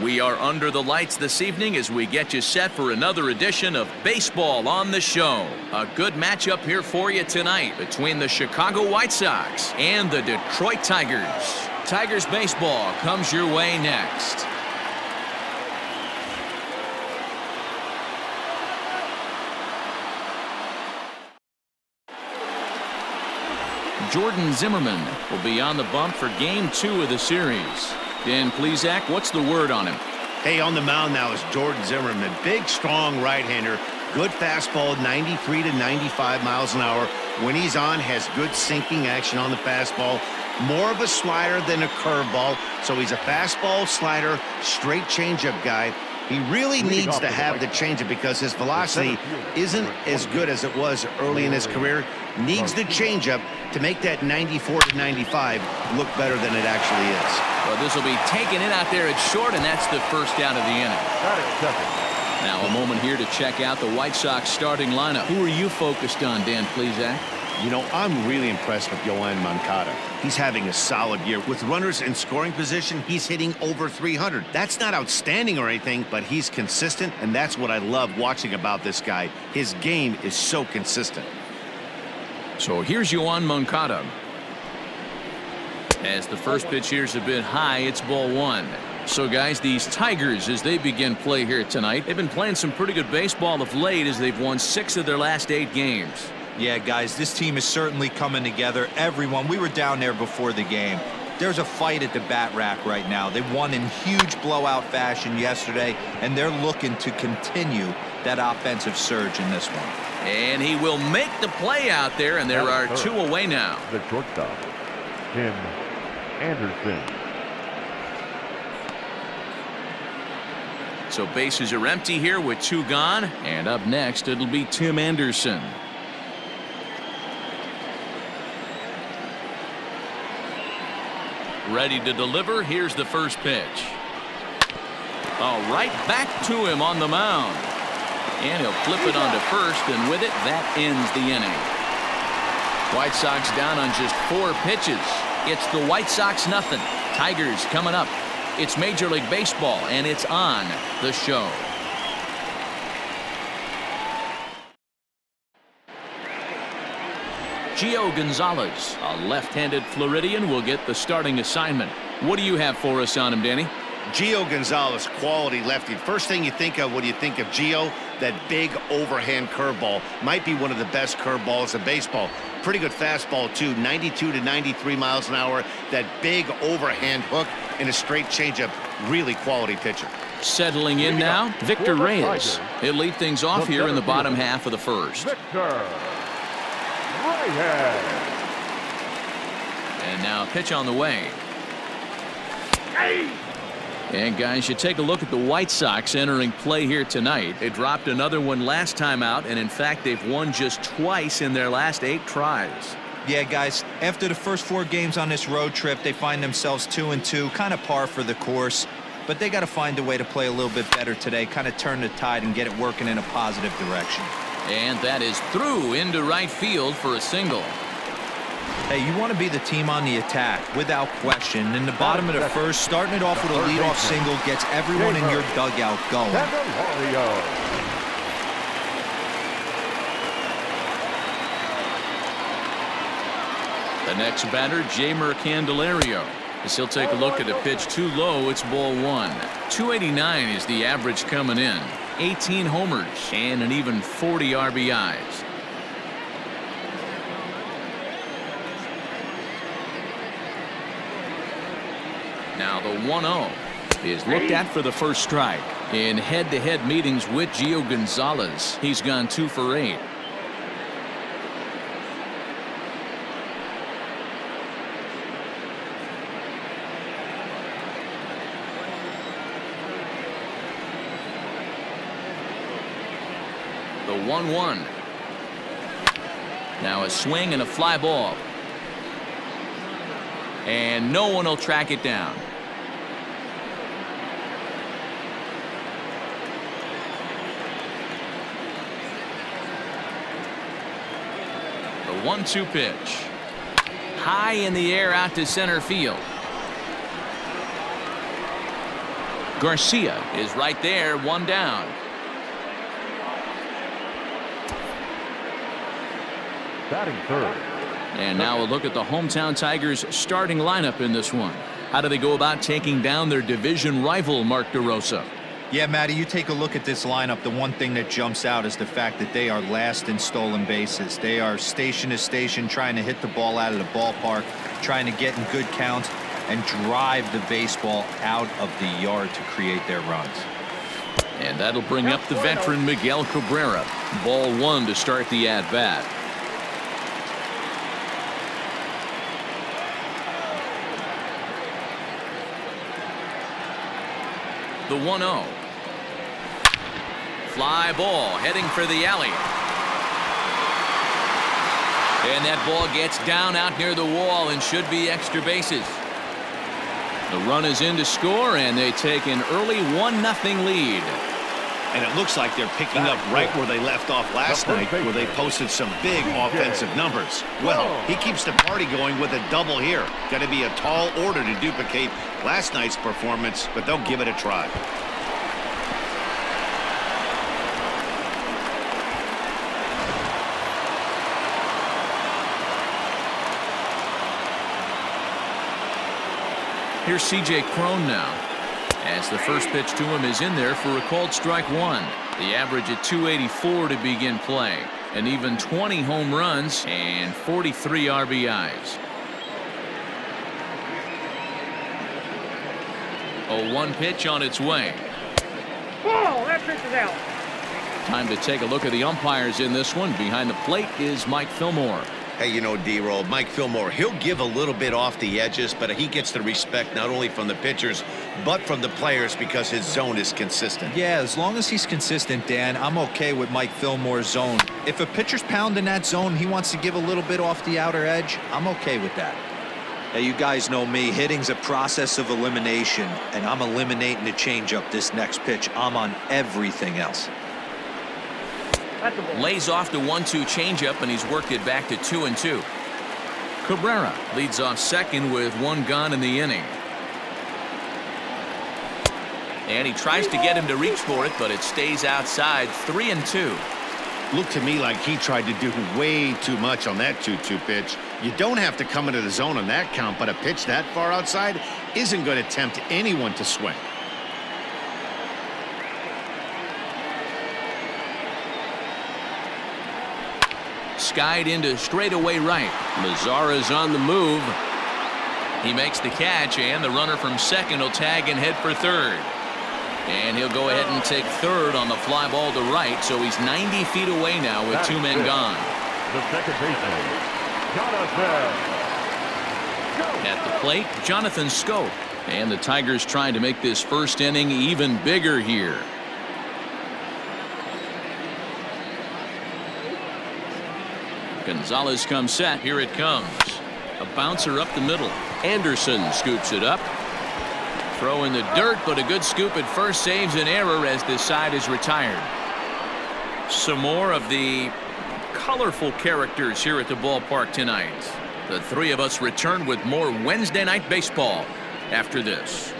We are under the lights this evening as we get you set for another edition of Baseball on the Show. A good matchup here for you tonight between the Chicago White Sox and the Detroit Tigers. Tigers baseball comes your way next. Jordan Zimmermann will be on the bump for Game 2 of the series. Dan Plesac, what's the word on him? Hey, on the mound now is Jordan Zimmermann. Big, strong right-hander. Good fastball, 93 to 95 miles an hour. When he's on, has good sinking action on the fastball. More of a slider than a curveball. So he's a fastball, slider, straight changeup guy. He really needs to have the changeup because his velocity isn't as good as it was early in his career. Needs the changeup to make that 94 to 95 look better than it actually is. Well, this will be taken in out there at short, and that's the first out of the inning. Now a moment here to check out the White Sox starting lineup. Who are you focused on, Dan Plesac? You know, I'm really impressed with Yoan Moncada. He's having a solid year. With runners in scoring position, he's hitting over 300. That's not outstanding or anything, but he's consistent, and that's what I love watching about this guy. His game is so consistent. So here's Yoan Moncada. As the first pitch here's a bit high, it's ball one. So guys, these Tigers, as they begin play here tonight, they've been playing some pretty good baseball of late as they've won 6 of their last 8 games. Yeah, guys, this team is certainly coming together. Everyone, we were down there before the game. There's a fight at the bat rack right now. They won in huge blowout fashion yesterday, and they're looking to continue that offensive surge in this one. And he will make the play out there, and there are 2 away now. The shortstop, Tim Anderson. So bases are empty here with 2 gone, and up next it'll be Tim Anderson. Ready to deliver. Here's the first pitch. Oh, right back to him on the mound. And he'll flip it onto first, and with it, that ends the inning. White Sox down on just 4 pitches. It's the White Sox nothing. Tigers coming up. It's Major League Baseball, and it's on the show. Gio Gonzalez, a left-handed Floridian, will get the starting assignment. What do you have for us on him, Danny? Gio Gonzalez, quality lefty. First thing you think of when you think of Gio, that big overhand curveball. Might be one of the best curveballs in baseball. Pretty good fastball, too. 92 to 93 miles an hour. That big overhand hook and a straight changeup. Really quality pitcher. Settling in now, Victor Reyes. He'll lead things off here in the bottom half of the first. Victor Reyes. And now pitch on the way. And guys, you take a look at the White Sox entering play here tonight. They dropped another one last time out, and in fact they've won just twice in their last 8 tries. Yeah, guys, after the first 4 games on this road trip, they find themselves 2-2, kind of par for the course. But they got to find a way to play a little bit better today, kind of turn the tide and get it working in a positive direction. And that is through into right field for a single. Hey, you want to be the team on the attack, without question. In the bottom of the first, starting it off with a leadoff single gets everyone in your dugout going. The next batter, Jeimer Candelario. As he'll take a look at a pitch too low, it's ball 1. 289 is the average coming in. 18 homers and an even 40 RBIs. Now the 1-0 is looked at for the first strike. In head-to-head meetings with Gio Gonzalez, he's gone 2 for 8. The 1-1. Now a swing and a fly ball. And no one will track it down. The 1-2 pitch. High in the air out to center field. Garcia is right there, one down. Batting third. And now a look at the hometown Tigers starting lineup in this one. How do they go about taking down their division rival, Mark DeRosa? Yeah, Matty, you take a look at this lineup. The one thing that jumps out is the fact that they are last in stolen bases. They are station to station trying to hit the ball out of the ballpark, trying to get in good counts and drive the baseball out of the yard to create their runs. And that'll bring up the veteran Miguel Cabrera. Ball one to start the at-bat. The 1-0. Fly ball heading for the alley. And that ball gets down out near the wall and should be extra bases. The run is in to score, and they take an early 1-0 lead. And it looks like they're picking up right where they left off last night, where they posted some big offensive numbers. Well, he keeps the party going with a double here. Got to be a tall order to duplicate last night's performance, but they'll give it a try. Here's C.J. Cron now, as the first pitch to him is in there for a called strike one. The average at 284 to begin play, and even 20 home runs and 43 RBIs. A 1 pitch on its way. Whoa, that pitch is out. Time to take a look at the umpires in this one. Behind the plate is Mike Fillmore. Hey, you know, D-Roll, Mike Fillmore, he'll give a little bit off the edges, but he gets the respect not only from the pitchers, but from the players because his zone is consistent. Yeah, as long as he's consistent, Dan, I'm okay with Mike Fillmore's zone. If a pitcher's pounding that zone, he wants to give a little bit off the outer edge, I'm okay with that. Hey, you guys know me. Hitting's a process of elimination, and I'm eliminating the changeup this next pitch. I'm on everything else. Lays off the 1-2 changeup, and he's worked it back to 2-2. Cabrera leads off second with one gone in the inning. And he tries to get him to reach for it, but it stays outside. 3-2. Looked to me like he tried to do way too much on that 2-2 pitch. You don't have to come into the zone on that count, but a pitch that far outside isn't going to tempt anyone to swing. Skied into straightaway right. Mazara's on the move. He makes the catch, and the runner from second will tag and head for third. And he'll go ahead and take third on the fly ball to right, so he's 90 feet away now with two men gone. The second baseman, Jonathan. At the plate, Jonathan Schoop. And the Tigers trying to make this first inning even bigger here. Gonzalez comes set. Here it comes. A bouncer up the middle. Anderson scoops it up. Throw in the dirt, but a good scoop at first saves an error as this side is retired. Some more of the colorful characters here at the ballpark tonight. The three of us return with more Wednesday night baseball after this.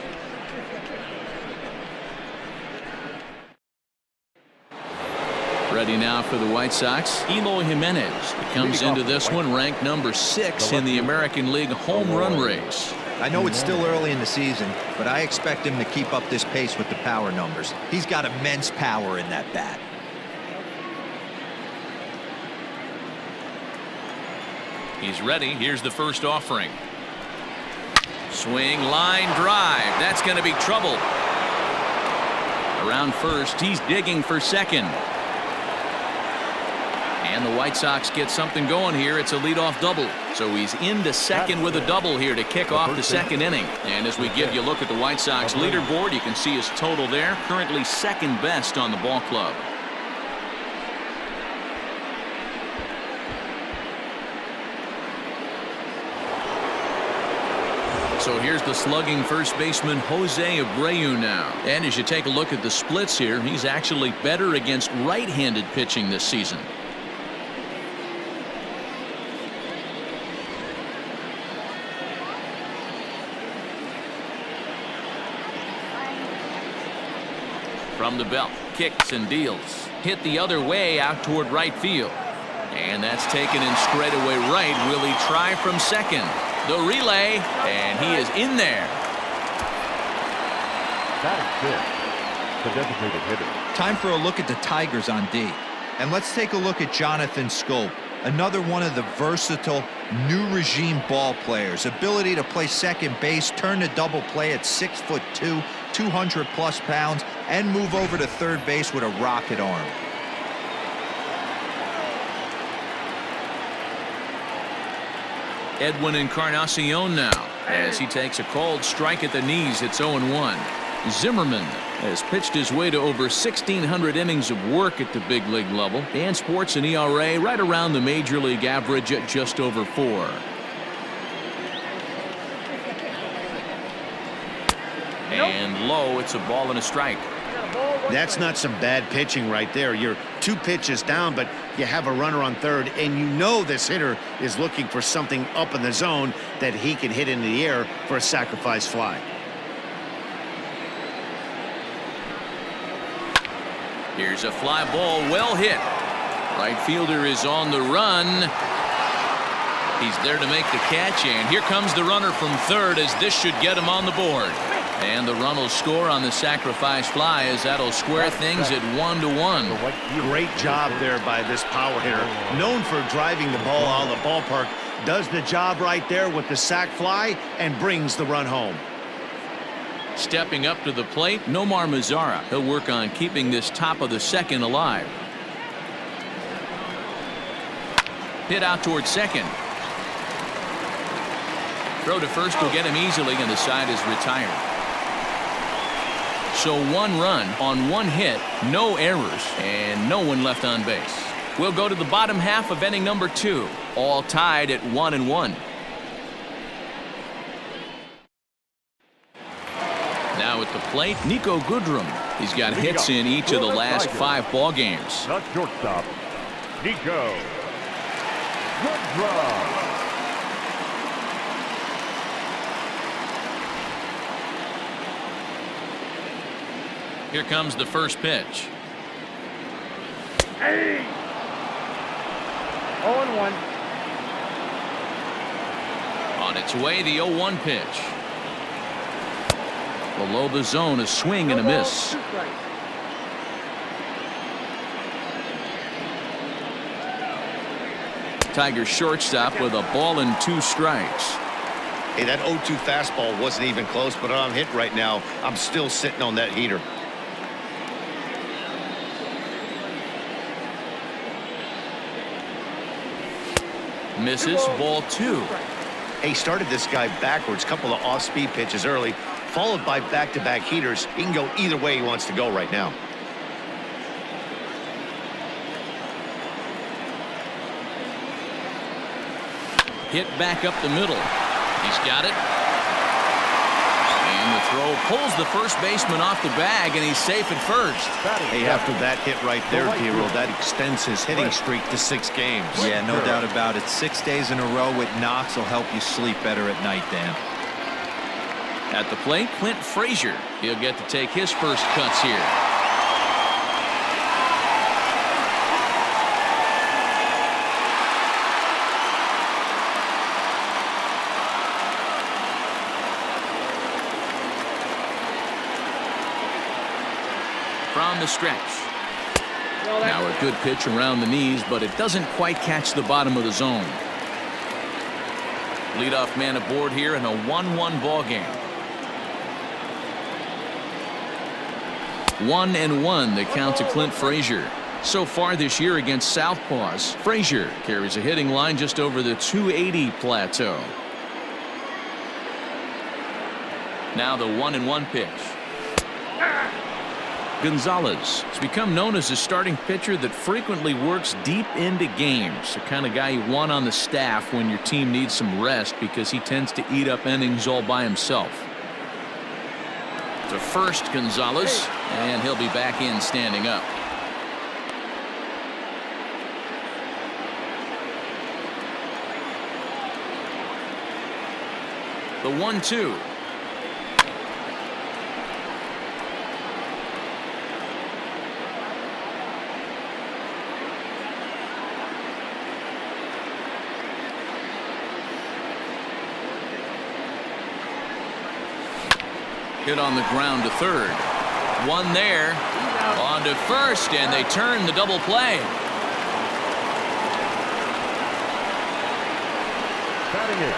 Ready now for the White Sox. Eloy Jimenez comes into this one ranked number 6 in the American League home run race. I know it's still early in the season, but I expect him to keep up this pace with the power numbers. He's got immense power in that bat. He's ready. Here's the first offering. Swing, line drive. That's going to be trouble. Around first, he's digging for second. And the White Sox get something going here. It's a leadoff double. So he's into second with a double here to kick off the second inning. And as we give you a look at the White Sox leaderboard, you can see his total there. Currently second best on the ball club. So here's the slugging first baseman Jose Abreu now. And as you take a look at the splits here, he's actually better against right-handed pitching this season. From the belt, kicks and deals. Hit the other way out toward right field. And that's taken in straightaway right. Will he try from second? The relay, and he is in there. Batting 5th, the designated hitter. Time for a look at the Tigers on D. And let's take a look at Jonathan Schoop, another one of the versatile new regime ball players. Ability to play second base, turn to double play at 6'2", 200+ pounds, and move over to third base with a rocket arm. Edwin Encarnacion now, as he takes a called strike at the knees. It's 0-1. Zimmermann has pitched his way to over 1,600 innings of work at the big league level and sports an ERA right around the major league average at just over 4. And low, it's a ball and a strike. That's not some bad pitching right there. You're 2 pitches down, but you have a runner on third, and you know this hitter is looking for something up in the zone that he can hit into the air for a sacrifice fly. Here's a fly ball, well hit. Right fielder is on the run. He's there to make the catch, and here comes the runner from third, as this should get him on the board. And the run will score on the sacrifice fly, as that'll square things at 1-1. Great job there by this power hitter. Known for driving the ball out of the ballpark. Does the job right there with the sac fly and brings the run home. Stepping up to the plate, Nomar Mazara. He'll work on keeping this top of the second alive. Hit out towards second. Throw to first will get him easily, and the side is retired. So 1 run on 1 hit, no errors, and no one left on base. We'll go to the bottom half of inning number 2, all tied at 1-1. Now at the plate, Niko Goodrum. He's got hits in each of the last 5 ball games. The shortstop, Niko Goodrum. Here comes the first pitch. Hey! 0-1. On its way, the 0-1 pitch. Below the zone, a swing and a miss. 2 strikes. Tigers shortstop with a ball and 2 strikes. Hey, that 0-2 fastball wasn't even close, but on hit right now, I'm still sitting on that heater. Misses, ball 2. He started this guy backwards, couple of off-speed pitches early, followed by back-to-back heaters. He can go either way he wants to go right now. Hit back up the middle. He's got it. And the throw pulls the first baseman off the bag, and he's safe at first. Hey, after that hit right there, Hero, that extends his hitting streak to 6 games. Yeah, no doubt about it. 6 days in a row with knocks will help you sleep better at night, Dan. At the plate, Clint Frazier. He'll get to take his first cuts here. From the stretch. Now a good pitch around the knees, but it doesn't quite catch the bottom of the zone. Leadoff man aboard here in a 1-1 ball game. 1-1 the count to Clint Frazier. So far this year against Southpaws, Frazier carries a hitting line just over the 280 plateau. Now the 1-1 pitch. Gonzalez has become known as a starting pitcher that frequently works deep into games. The kind of guy you want on the staff when your team needs some rest, because he tends to eat up innings all by himself. To first, Gonzalez, and he'll be back in standing up. The 1-2. Hit on the ground to third. One there. On to first, and they turn the double play.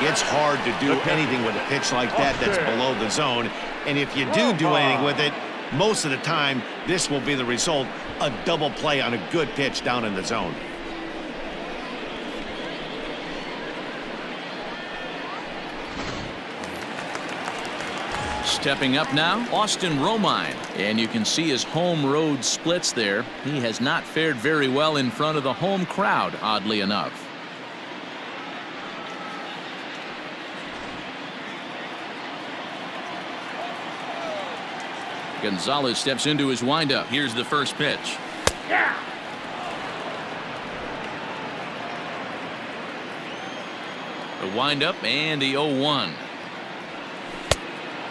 It's hard to do anything with a pitch like that that's below the zone. And if you do anything with it, most of the time, this will be the result. A double play on a good pitch down in the zone. Stepping up now, Austin Romine. And you can see his home road splits there. He has not fared very well in front of the home crowd, oddly enough. Gonzalez steps into his windup. Here's the first pitch. Yeah. The windup and the 0-1.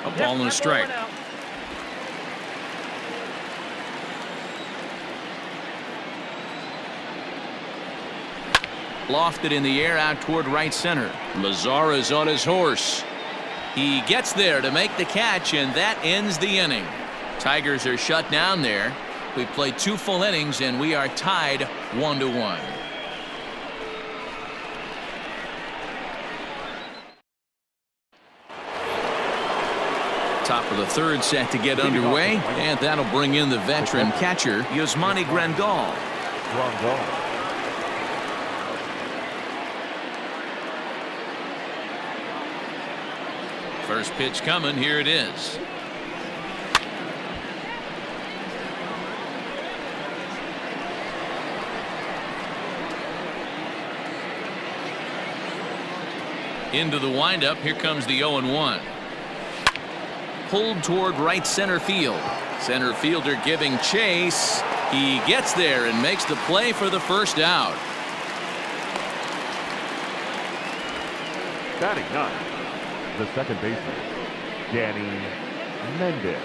A ball and a strike. Lofted in the air out toward right center. Mazara's on his horse. He gets there to make the catch, and that ends the inning. Tigers are shut down there. We played 2 full innings, and we are tied 1-1. Top of the third set to get underway, and that'll bring in the veteran catcher, Yasmani Grandal. First pitch coming. Here it is. Into the windup. Here comes the 0-1. Pulled toward right center field. Center fielder giving chase. He gets there and makes the play for the first out. Batting ninth, the second baseman, Danny Mendick.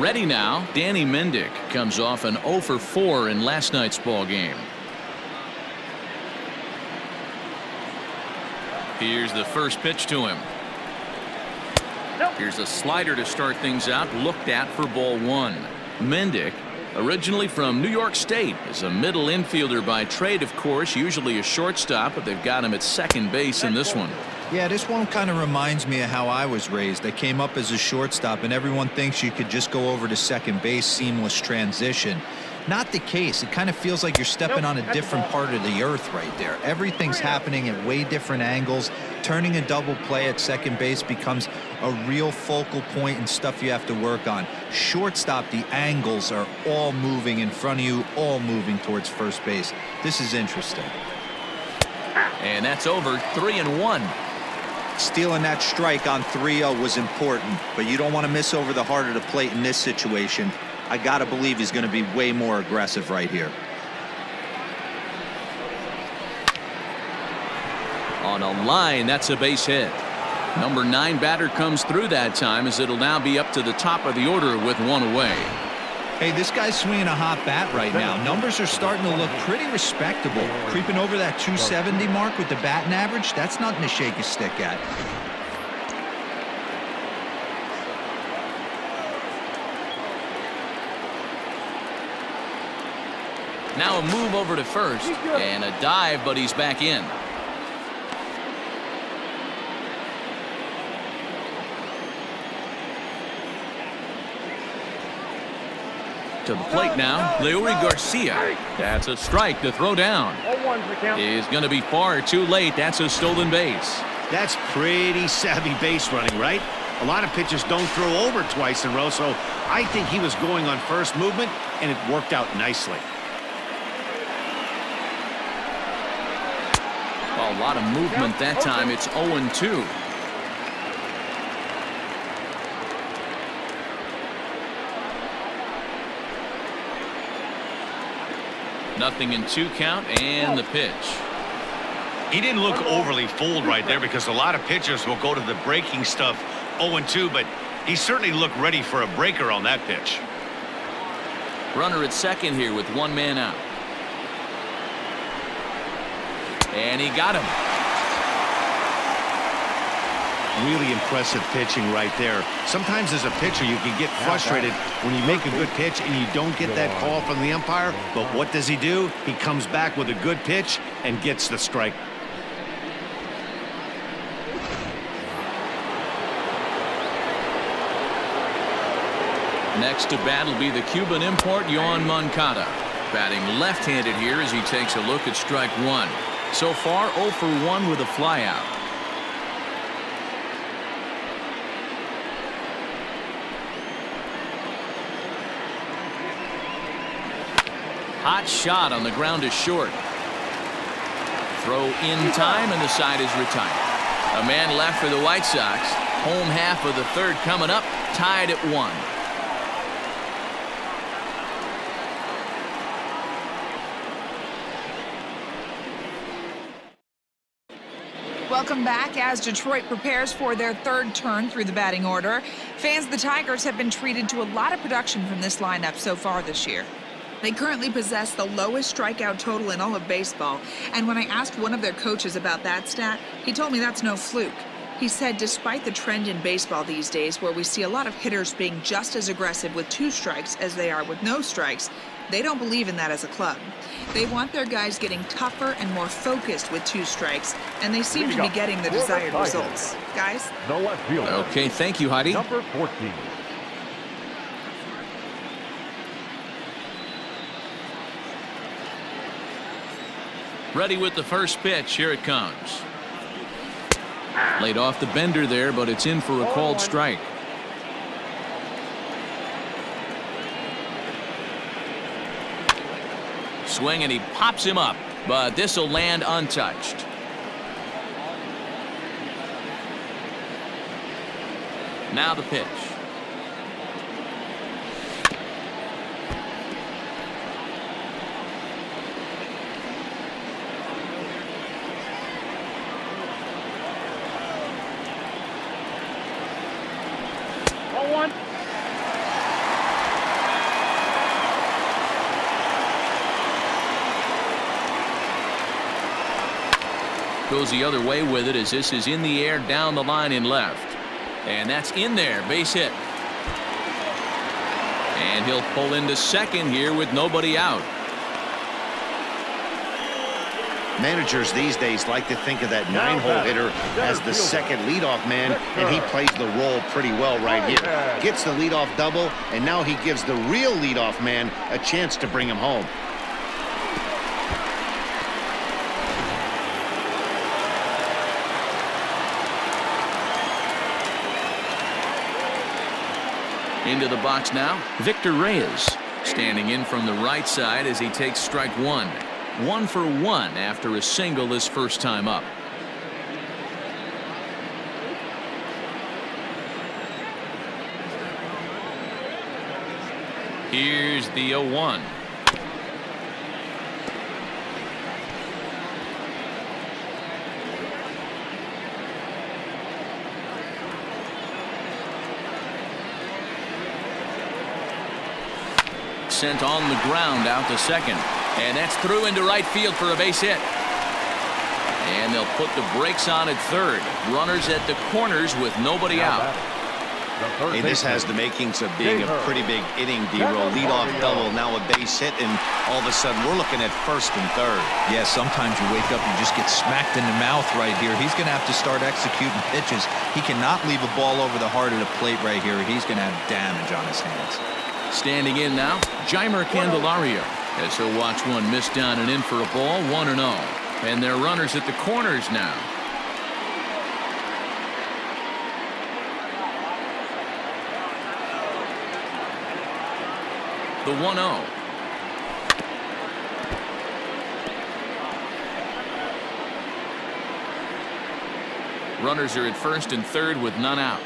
Ready now, Danny Mendick comes off an 0 for 4 in last night's ball game. Here's the first pitch to him. Here's a slider to start things out, looked at for ball 1. Mendick, originally from New York State, is a middle infielder by trade, of course, usually a shortstop, but they've got him at second base in this one. Yeah, this one kind of reminds me of how I was raised. I came up as a shortstop, and everyone thinks you could just go over to second base, seamless transition. Not the case. It kind of feels like you're stepping on a different part of the earth right there. Everything's happening at way different angles. Turning a double play at second base becomes a real focal point and stuff you have to work on. Shortstop, the angles are all moving in front of you, all moving towards first base. This is interesting. And that's over. 3-1. Stealing that strike on 3-0 was important, but you don't want to miss over the heart of the plate in this situation. I got to believe he's going to be way more aggressive right here. On a line, that's a base hit. Number 9 batter comes through that time, as it'll now be up to the top of the order with 1 away. Hey, this guy's swinging a hot bat right now. Numbers are starting to look pretty respectable. Creeping over that 270 mark with the batting average, that's nothing to shake a stick at. Now a move over to first, and a dive, but he's back in. To the plate now, Leury Garcia. That's a strike to throw down. Is going to be far too late. That's a stolen base. That's pretty savvy base running, right? A lot of pitchers don't throw over twice in a row, so I think he was going on first movement, and it worked out nicely. A lot of movement that time. It's 0-2. Nothing in 2 count, and the pitch. He didn't look overly fooled right there, because a lot of pitchers will go to the breaking stuff 0-2, but he certainly looked ready for a breaker on that pitch. Runner at second here with 1 man out. And he got him. Really impressive pitching right there. Sometimes as a pitcher, you can get frustrated when you make a good pitch and you don't get that call from the umpire. But what does he do? He comes back with a good pitch and gets the strike. Next to bat will be the Cuban import Yoan Moncada. Batting left-handed here as he takes a look at strike one. So far 0 for 1 with a flyout. Hot shot on the ground is short. Throw in time and the side is retired. A man left for the White Sox. Home half of the third coming up, tied at 1. Welcome back as Detroit prepares for their third turn through the batting order. Fans of the Tigers have been treated to a lot of production from this lineup so far this year. They currently possess the lowest strikeout total in all of baseball, and when I asked one of their coaches about that stat, he told me that's no fluke. He said despite the trend in baseball these days where we see a lot of hitters being just as aggressive with 2 strikes as they are with no strikes, they don't believe in that as a club. They want their guys getting tougher and more focused with 2 strikes, and they seem to be getting the desired results. Guys? The left fielder. Okay, thank you, Heidi. Number 14. Ready with the first pitch. Here it comes. Laid off the bender there, but it's in for a called strike. Swing and he pops him up, but this will land untouched. Now the pitch. Goes the other way with it as this is in the air down the line in left. And that's in there. Base hit. And he'll pull into second here with nobody out. Managers these days like to think of that 9-hole hitter as the second leadoff man, and he plays the role pretty well right here. Gets the leadoff double, and now he gives the real leadoff man a chance to bring him home. Into the box now, Victor Reyes, standing in from the right side as he takes strike one. 1 for 1 after a single his first time up. Here's the 0-1. Sent on the ground out to second, and that's through into right field for a base hit. And they'll put the brakes on at third. Runners at the corners with nobody out. Hey, this has the makings of being a pretty big inning, D-roll. Leadoff double, now a base hit, and all of a sudden we're looking at first and third. Yeah, sometimes you wake up and just get smacked in the mouth right here. He's going to have to start executing pitches. He cannot leave a ball over the heart of the plate right here. He's going to have damage on his hands. Standing in now, Jeimer Candelario, as he'll watch one miss down and in for a ball, 1-0. And they're runners at the corners now. The 1-0. Runners are at first and third with none out.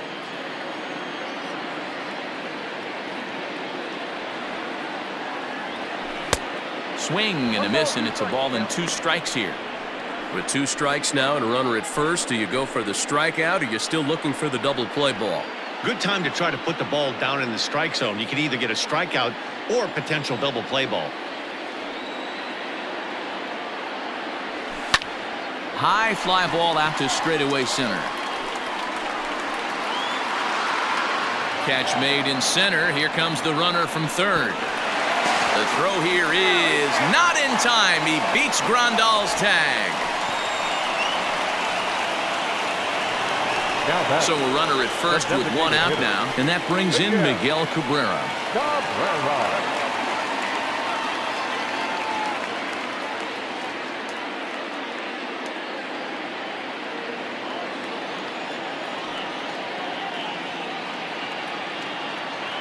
Swing and a miss, and it's a ball and 2 strikes here. With 2 strikes now and a runner at first, do you go for the strikeout or you're still looking for the double play ball? Good time to try to put the ball down in the strike zone. You can either get a strikeout or a potential double play ball. High fly ball out to straightaway center. Catch made in center. Here comes the runner from third. The throw here is not in time. He beats Grandal's tag. So a runner at first with one out now, and that brings in Miguel Cabrera.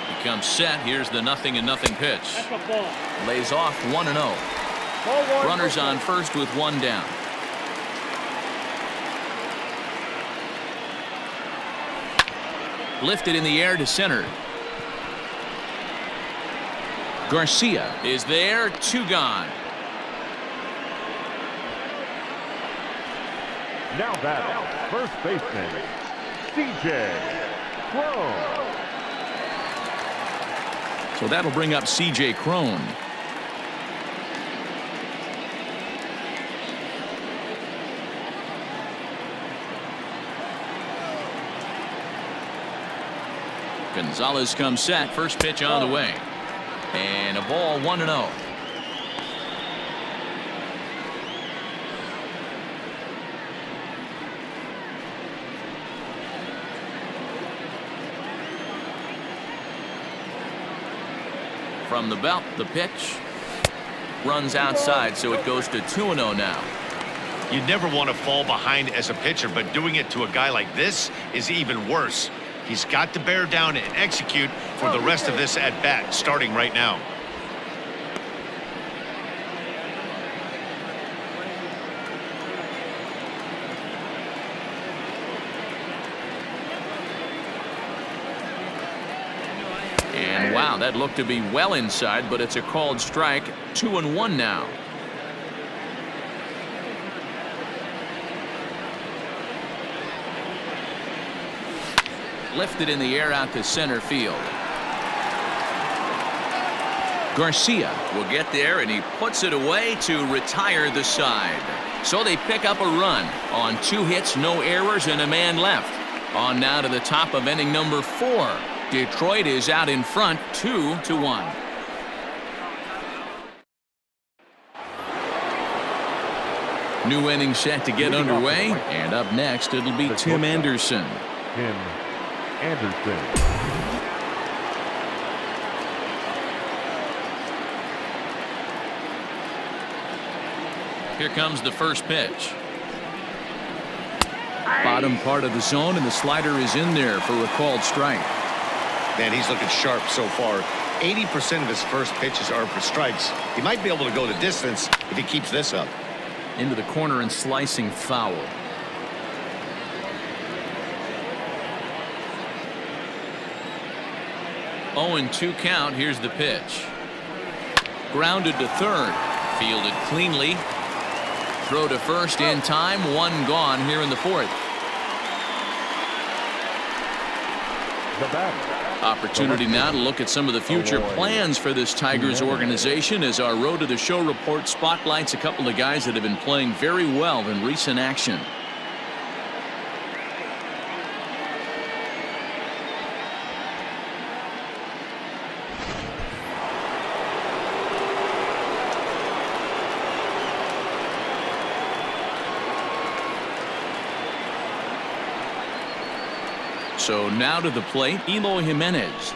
He comes set. Here's the 0-0 pitch. Lays off 1-0. Runners on first with one down. Lifted in the air to center. Garcia is there. 2 gone. Now battle, first baseman, C.J. Cron. So that'll bring up C.J. Cron. Gonzalez comes set. First pitch on the way. And a ball 1-0. From the belt, the pitch runs outside, so it goes to 2-0 now. You never want to fall behind as a pitcher, but doing it to a guy like this is even worse. He's got to bear down and execute for the rest of this at bat, starting right now. And wow, that looked to be well inside, but it's a called strike. 2-1 now. Lifted in the air out to center field. Garcia will get there, and he puts it away to retire the side. So they pick up a run on 2 hits, no errors, and a man left. On now to the top of inning number 4. Detroit is out in front, 2-1. New inning set to get underway, and up next it'll be Tim Anderson. Tim Anderson. Here comes the first pitch. Bottom part of the zone, and the slider is in there for a called strike. Man, he's looking sharp so far. 80% of his first pitches are for strikes. He might be able to go the distance if he keeps this up. Into the corner and slicing foul. Oh, and 2 count. Here's the pitch. Grounded to third. Fielded cleanly. Throw to first in time. 1 gone here in the 4th. The batter. Opportunity now to look at some of the future plans for this Tigers organization as our Road to the Show report spotlights a couple of guys that have been playing very well in recent action. So now to the plate, Eloy Jimenez,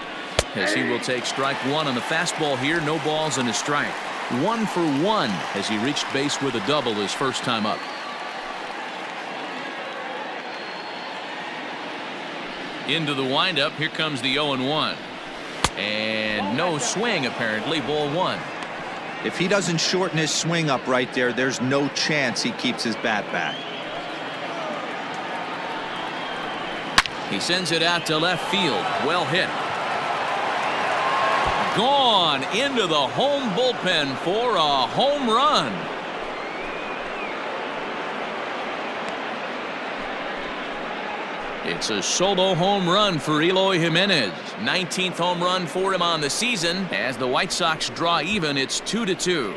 as he will take strike 1 on the fastball here. No balls and a strike. 1 for 1 as he reached base with a double his first time up. Into the windup. Here comes the 0-1. And no swing, apparently. Ball 1. If he doesn't shorten his swing up right there, there's no chance he keeps his bat back. He sends it out to left field. Well hit. Gone into the home bullpen for a home run. It's a solo home run for Eloy Jimenez. 19th home run for him on the season. As the White Sox draw even, it's 2-2.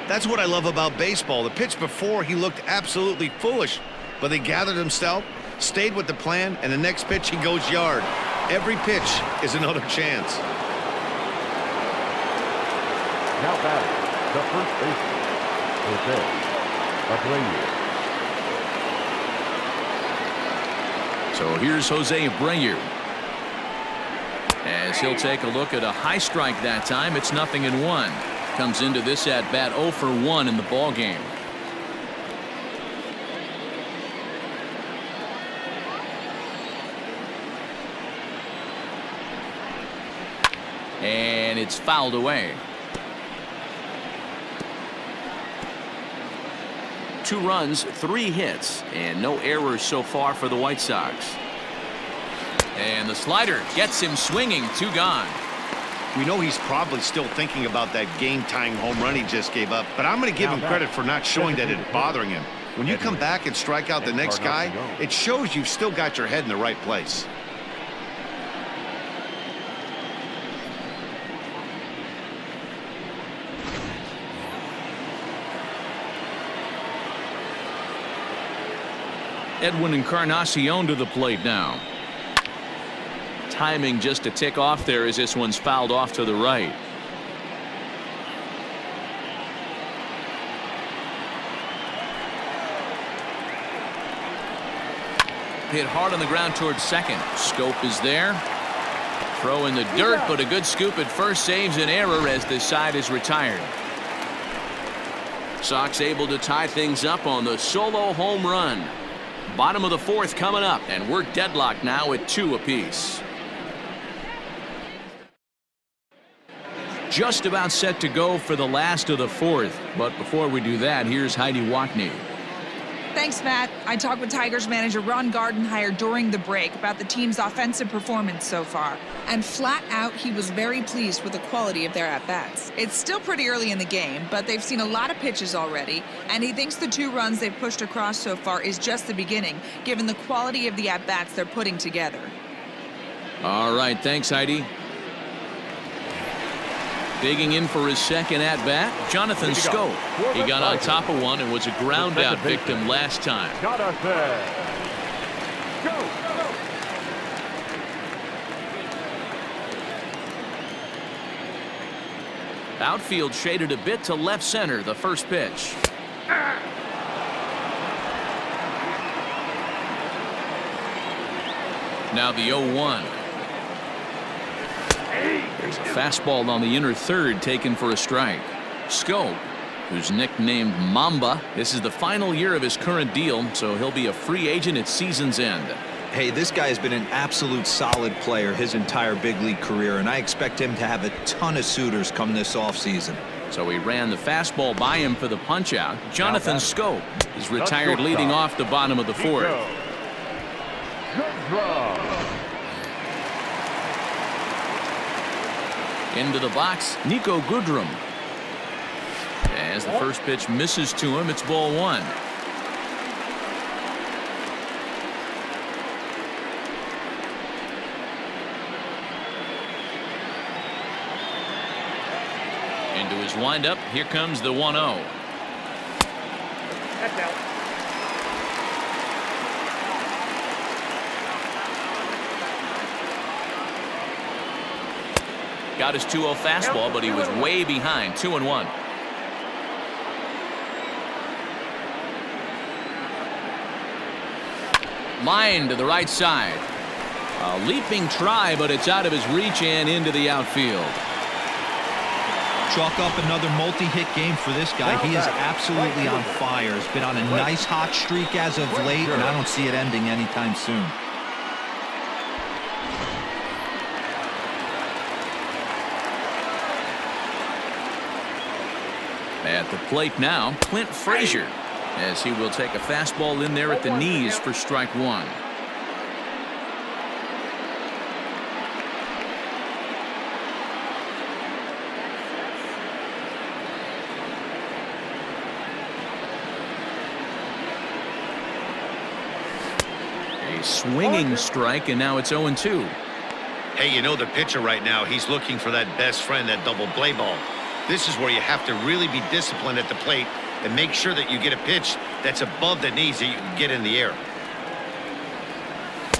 That's what I love about baseball. The pitch before, he looked absolutely foolish. but they gathered themselves, stayed with the plan, and the next pitch he goes yard. Every pitch is another chance. Now batting, the first baseman, Abreu. So here's Jose Abreu. As he'll take a look at a high strike that time. It's 0-1. Comes into this at bat 0 for 1 in the ball game. And it's fouled away. 2 runs, 3 hits, and no errors so far for the White Sox. And the slider gets him swinging. 2 gone. We know he's probably still thinking about that game-tying home run he just gave up, but I'm going to give him credit for not showing that it's bothering him. When you come back and strike out the next guy, it shows you've still got your head in the right place. Edwin Encarnacion to the plate now. Timing just a tick off there as this one's fouled off to the right. Hit hard on the ground towards second. Schoop is there. Throw in the dirt, but a good scoop at first saves an error as this side is retired. Sox able to tie things up on the solo home run. Bottom of the 4th coming up, and we're deadlocked now at 2 apiece. Just about set to go for the last of the 4th, but before we do that, here's Heidi Watney. Thanks, Matt. I talked with Tigers manager Ron Gardenhire during the break about the team's offensive performance so far. And flat out, he was very pleased with the quality of their at-bats. It's still pretty early in the game, but they've seen a lot of pitches already, and he thinks the 2 runs they've pushed across so far is just the beginning, given the quality of the at-bats they're putting together. All right, thanks, Heidi. Digging in for his second at-bat, Jonathan Schoop. He got on top of one and was a ground-out victim last time. Outfield shaded a bit to left center, the first pitch. Now the 0-1. There's a fastball on the inner third taken for a strike. Schoop, who's nicknamed Mamba, this is the final year of his current deal, so he'll be a free agent at season's end. Hey, this guy has been an absolute solid player his entire big league career, and I expect him to have a ton of suitors come this offseason. So he ran the fastball by him for the punch-out. Jonathan Schoop is retired leading off the bottom of the 4th. Into the box, Niko Goodrum. As the first pitch misses to him, it's ball 1. Into his windup, here comes the 1-0. That's out. Got his 2-0 fastball, but he was way behind. 2-1. Line to the right side. A leaping try, but it's out of his reach and into the outfield. Chalk up another multi-hit game for this guy. He is absolutely on fire. He's been on a nice hot streak as of late, and I don't see it ending anytime soon. At the plate now, Clint Frazier, as he will take a fastball in there at the knees for strike 1. A swinging strike, and now it's 0-2. Hey, you know the pitcher right now, he's looking for that best friend, that double play ball. This is where you have to really be disciplined at the plate and make sure that you get a pitch that's above the knees that you can get in the air.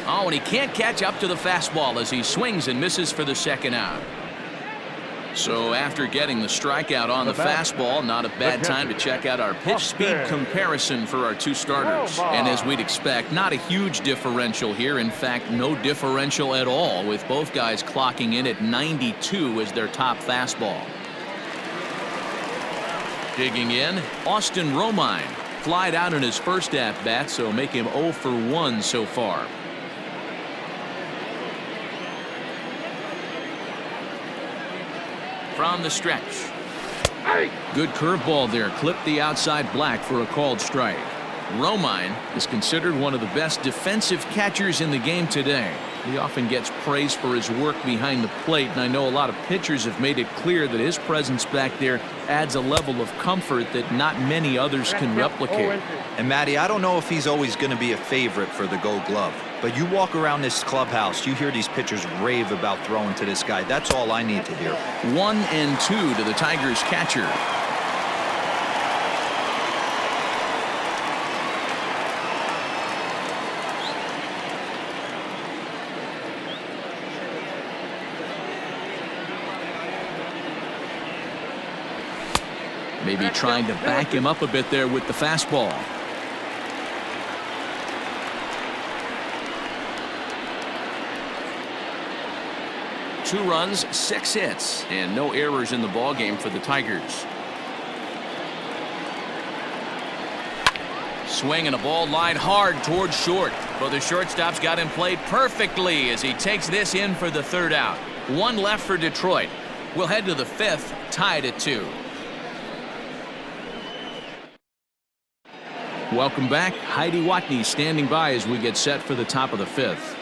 Oh, and he can't catch up to the fastball as he swings and misses for the second out. So after getting the strikeout on the fastball, not a bad time to check out our pitch speed comparison for our two starters. And as we'd expect, not a huge differential here. In fact, no differential at all, with both guys clocking in at 92 as their top fastball. Digging in, Austin Romine flied out in his first at-bat, so make him 0 for 1 so far. From the stretch. Good curveball there. Clipped the outside black for a called strike. Romine is considered one of the best defensive catchers in the game today. He often gets praise for his work behind the plate, and I know a lot of pitchers have made it clear that his presence back there adds a level of comfort that not many others can replicate. And Matty, I don't know if he's always going to be a favorite for the Gold Glove, but you walk around this clubhouse, you hear these pitchers rave about throwing to this guy. That's all I need to hear. 1-2 to the Tigers catcher. Maybe trying to back him up a bit there with the fastball. Two runs, 6 hits, and no errors in the ballgame for the Tigers. Swing and a ball lined hard towards short. But the shortstop's got him played perfectly as he takes this in for the third out. One left for Detroit. We'll head to the 5th, tied at 2. Welcome back. Heidi Watney standing by as we get set for the top of the 5th.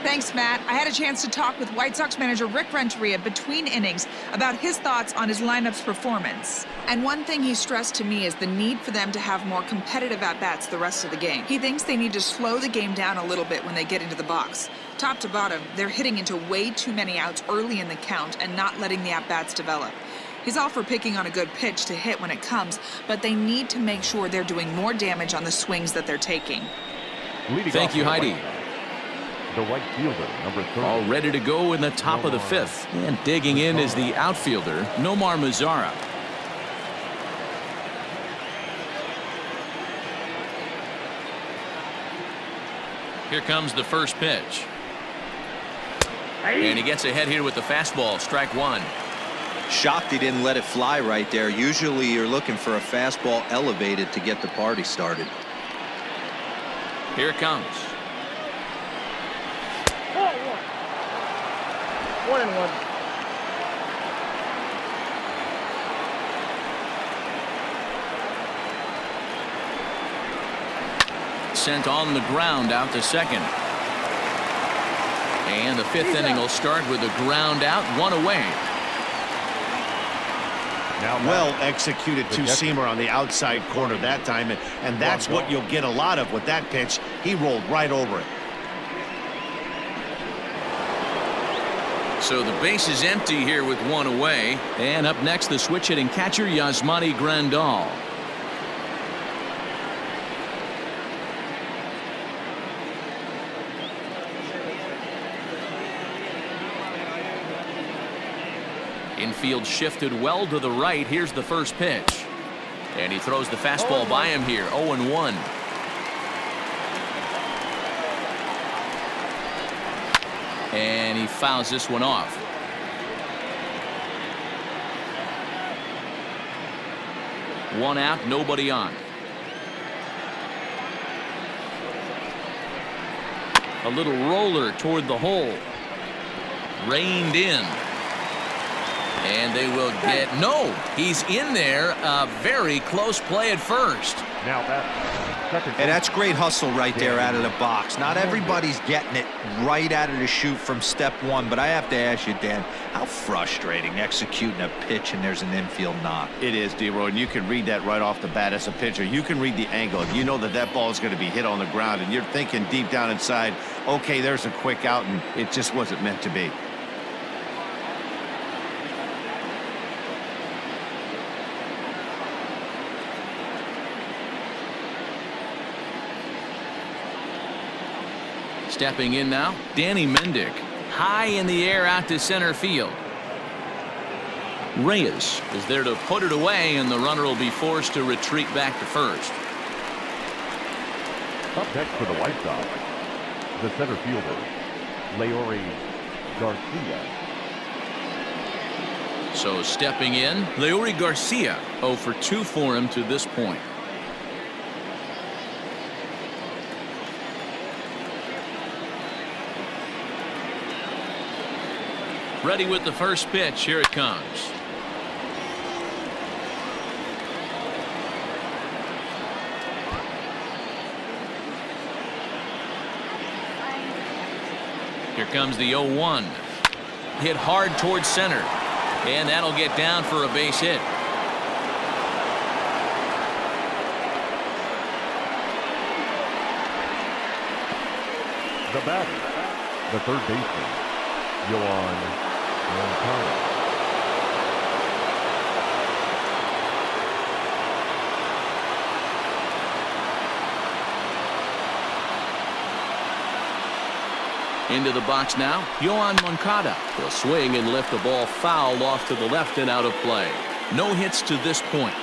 Thanks, Matt. I had a chance to talk with White Sox manager Rick Renteria between innings about his thoughts on his lineup's performance. And one thing he stressed to me is the need for them to have more competitive at-bats the rest of the game. He thinks they need to slow the game down a little bit when they get into the box. Top to bottom, they're hitting into way too many outs early in the count and not letting the at-bats develop. He's all for picking on a good pitch to hit when it comes, but they need to make sure they're doing more damage on the swings that they're taking. Thank you, Heidi. The right fielder, number 30. All ready to go in the top of the 5th. And digging in is the outfielder, Nomar Mazara. Here comes the first pitch. And he gets ahead here with the fastball, strike 1. Shocked he didn't let it fly right there. Usually you're looking for a fastball elevated to get the party started. Here it comes. 1-1. Sent on the ground out to second. And the 5th inning will start with a ground out, 1 away. Well executed two-seamer on the outside corner that time, and that's what you'll get a lot of with that pitch. He rolled right over it. So the base is empty here with 1 away. And up next, the switch-hitting catcher, Yasmani Grandal. Infield shifted well to the right. Here's the first pitch. And he throws the fastball by him here. 0-1. And he fouls this one off. One out, nobody on. A little roller toward the hole. Reined in. And they will get, no, he's in there. A very close play at first. Now that second. And that's great hustle right there out of the box. Not everybody's getting it right out of the chute from step one, but I have to ask you, Dan, how frustrating executing a pitch and there's an infield knock. It is, D-Roy, and you can read that right off the bat as a pitcher. You can read the angle. You know that that ball is going to be hit on the ground, and you're thinking deep down inside, okay, there's a quick out, and it just wasn't meant to be. Stepping in now, Danny Mendick. High in the air out to center field. Reyes is there to put it away, and the runner will be forced to retreat back to first. Up next for the White Sox, the center fielder, Leury Garcia. So stepping in, Leury Garcia. 0 for 2 for him to this point. Ready with the first pitch. Here it comes. Here comes the 0-1. Hit hard towards center. And that'll get down for a base hit. The batter, the third baseman, Yoan Moncada. Into the box now, Yoan Moncada will swing and lift the ball foul off to the left and out of play. No hits to this point.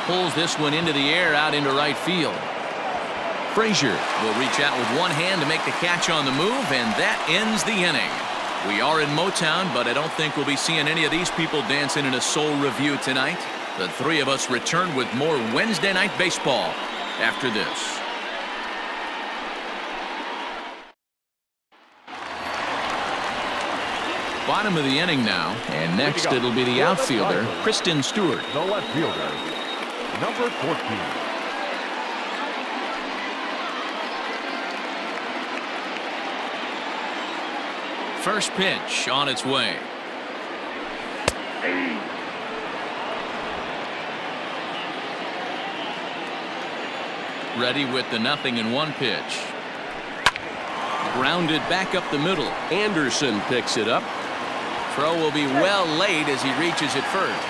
Pulls this one into the air out into right field. Frazier will reach out with one hand to make the catch on the move, and that ends the inning. We are in Motown, but I don't think we'll be seeing any of these people dancing in a soul review tonight. The three of us return with more Wednesday Night Baseball after this. Bottom of the inning now, and next it'll be the outfielder, Christin Stewart. The left fielder, number 14. First pitch on its way. Ready with the 0-1 pitch. Grounded back up the middle. Anderson picks it up. Throw will be well late as he reaches it first.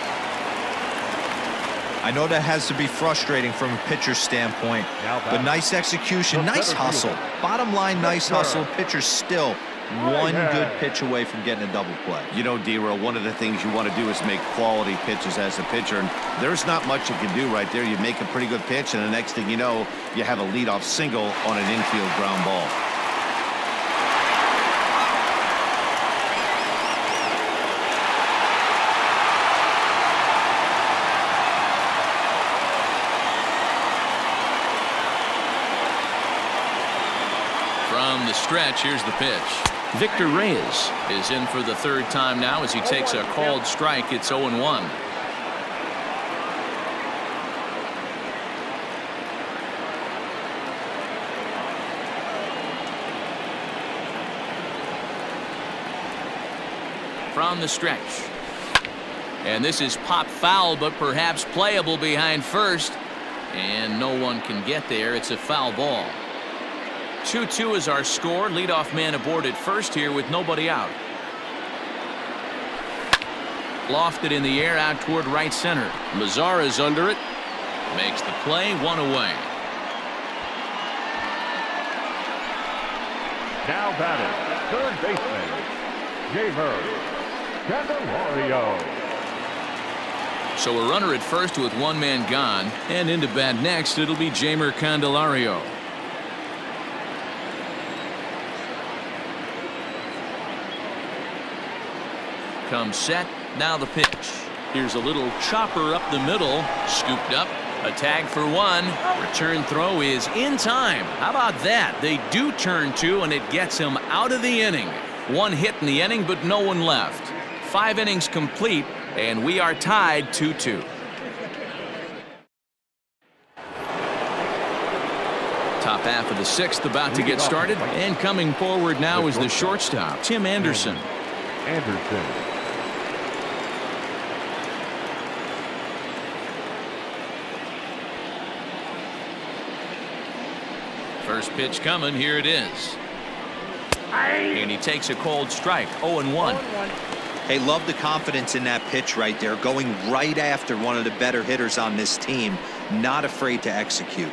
I know that has to be frustrating from a pitcher's standpoint, but nice execution, nice hustle. Bottom line, nice hustle. Pitcher still one good pitch away from getting a double play. You know, D-Row, one of the things you want to do is make quality pitches as a pitcher, and there's not much you can do right there. You make a pretty good pitch, and the next thing you know, you have a leadoff single on an infield ground ball. From the stretch, here's the pitch. Victor Reyes is in for the third time now as he takes a called strike. It's 0-1. From the stretch. And this is pop foul, but perhaps playable behind first. And no one can get there. It's a foul ball. 2-2 is our score. Leadoff man aboard at first here with nobody out. Lofted in the air out toward right center. Mazara's under it. Makes the play, one away. Now batting, third baseman, Jeimer Candelario. So a runner at first with one man gone, and into bat next it'll be Jeimer Candelario. Comes set, now the pitch. Here's a little chopper up the middle, scooped up, a tag for one. Return throw is in time. How about that? They do turn two, and it gets him out of the inning. One hit in the inning, but no one left. 5 innings complete, and we are tied 2-2. Top half of the 6th about to get started, and coming forward now is the shortstop, Tim Anderson. First pitch coming. Here it is. And he takes a cold strike, 0-1. Hey, love the confidence in that pitch right there, going right after one of the better hitters on this team, not afraid to execute.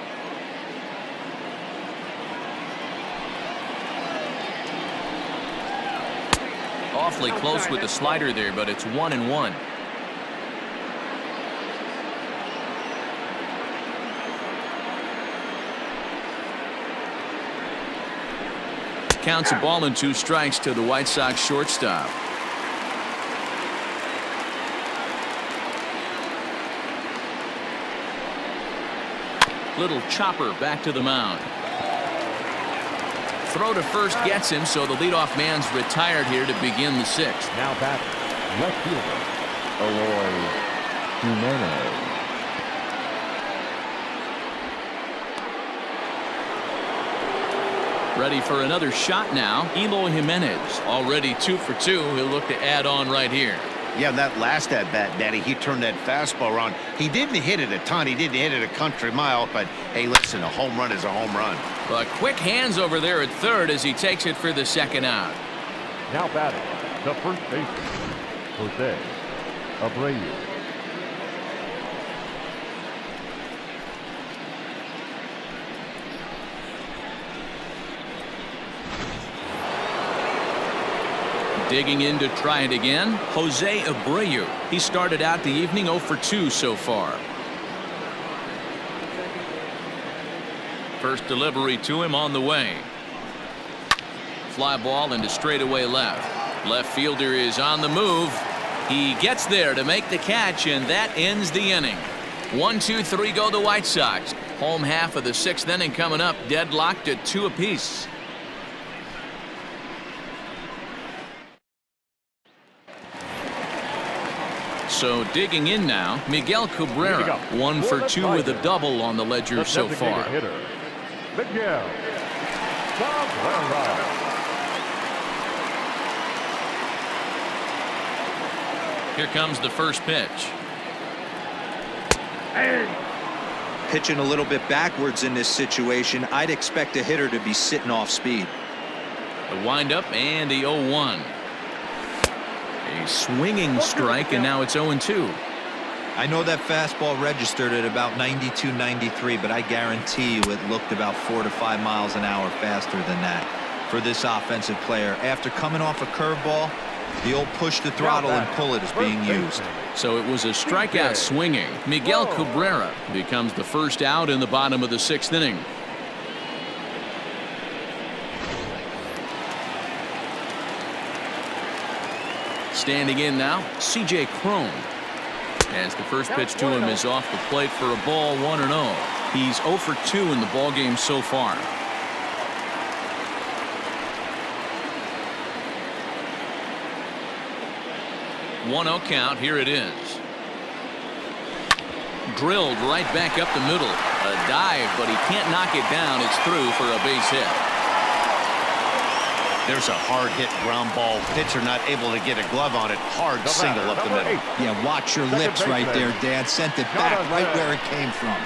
Awfully close with the slider there, but it's 1-1. Counts a ball and 2 strikes to the White Sox shortstop. Little chopper back to the mound. Throw to first gets him, so the leadoff man's retired here to begin the 6th. Now batting, left fielder, Eloy Jimenez. Ready for another shot now. Eloy Jimenez already 2 for 2. He'll look to add on right here. Yeah, that last at bat, Daddy, he turned that fastball around. He didn't hit it a ton. He didn't hit it a country mile, but hey, listen, a home run is a home run. But quick hands over there at third as he takes it for the 2nd out. Now batting, the first baseman, Jose Abreu. Digging in to try it again, Jose Abreu. He started out the evening 0 for 2 so far. First delivery to him on the way. Fly ball into straightaway left. Left fielder is on the move. He gets there to make the catch, and that ends the inning. 1, 2, 3 go the White Sox. Home half of the 6th inning coming up, deadlocked at 2 apiece. So digging in now, Miguel Cabrera, 1 for 2 with a double on the ledger so far. Hitter, Miguel Cabrera. Here comes the first pitch. Pitching a little bit backwards in this situation, I'd expect a hitter to be sitting off speed. The windup and the 0-1. A swinging strike, and now it's 0-2. I know that fastball registered at about 92, 93, but I guarantee you it looked about 4 to 5 miles an hour faster than that for this offensive player. After coming off a curveball, the old push the throttle and pull it is being used. So it was a strikeout swinging. Miguel Cabrera becomes the first out in the bottom of the 6th inning. Standing in now, C.J. Cron. As the first pitch to him is off the plate for a ball, 1-0. He's 0 for 2 in the ballgame so far. One-0 count. Here it is. Drilled right back up the middle. A dive, but he can't knock it down. It's through for a base hit. There's a hard hit ground ball. Pitcher not able to get a glove on it. Hard single up the middle. Yeah, watch your lips right there, Dad. Sent it back right where it came from.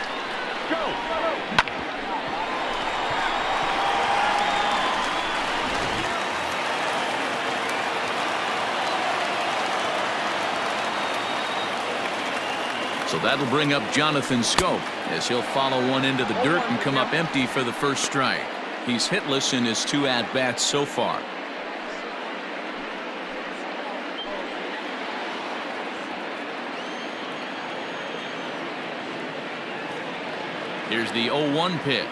So that'll bring up Jonathan Schoop as he'll follow one into the dirt and come up empty for the first strike. He's hitless in his 2 at-bats so far. Here's the 0-1 pitch.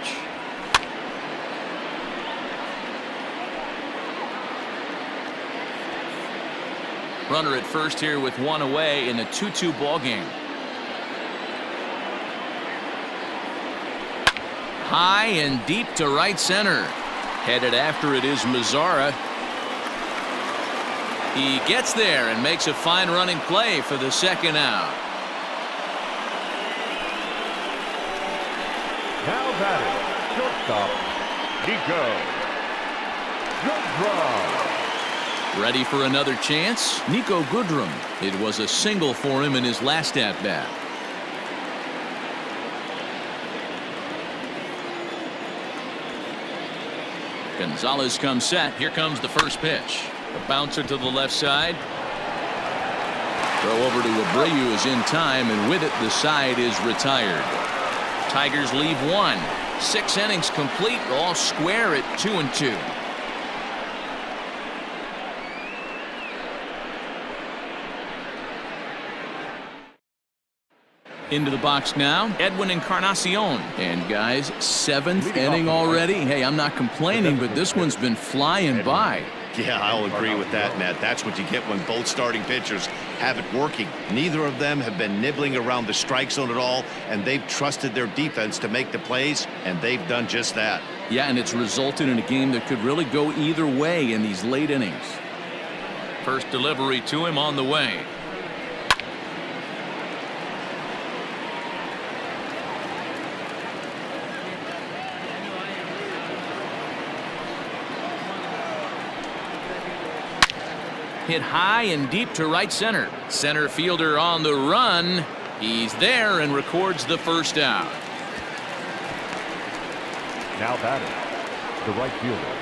Runner at first here with 1 away in a 2-2 ball game. High and deep to right center. Headed after it is Mazara. He gets there and makes a fine running play for the 2nd out. Now batting, shortstop, Niko Goodrum. Ready for another chance? Niko Goodrum. It was a single for him in his last at-bat. Gonzalez comes set. Here comes the first pitch. A bouncer to the left side. Throw over to Abreu is in time, and with it the side is retired. Tigers leave one. 6 innings complete, all square at 2-2. Into the box now, Edwin Encarnacion. And guys, 7th inning already. Hey, I'm not complaining, but this one's been flying by. Yeah, I'll agree with that, Matt. That's what you get when both starting pitchers have it working. Neither of them have been nibbling around the strike zone at all, and they've trusted their defense to make the plays, and they've done just that. Yeah, and it's resulted in a game that could really go either way in these late innings. First delivery to him on the way. Hit high and deep to right center. Center fielder on the run. He's there and records the first out. Now batting, the right fielder,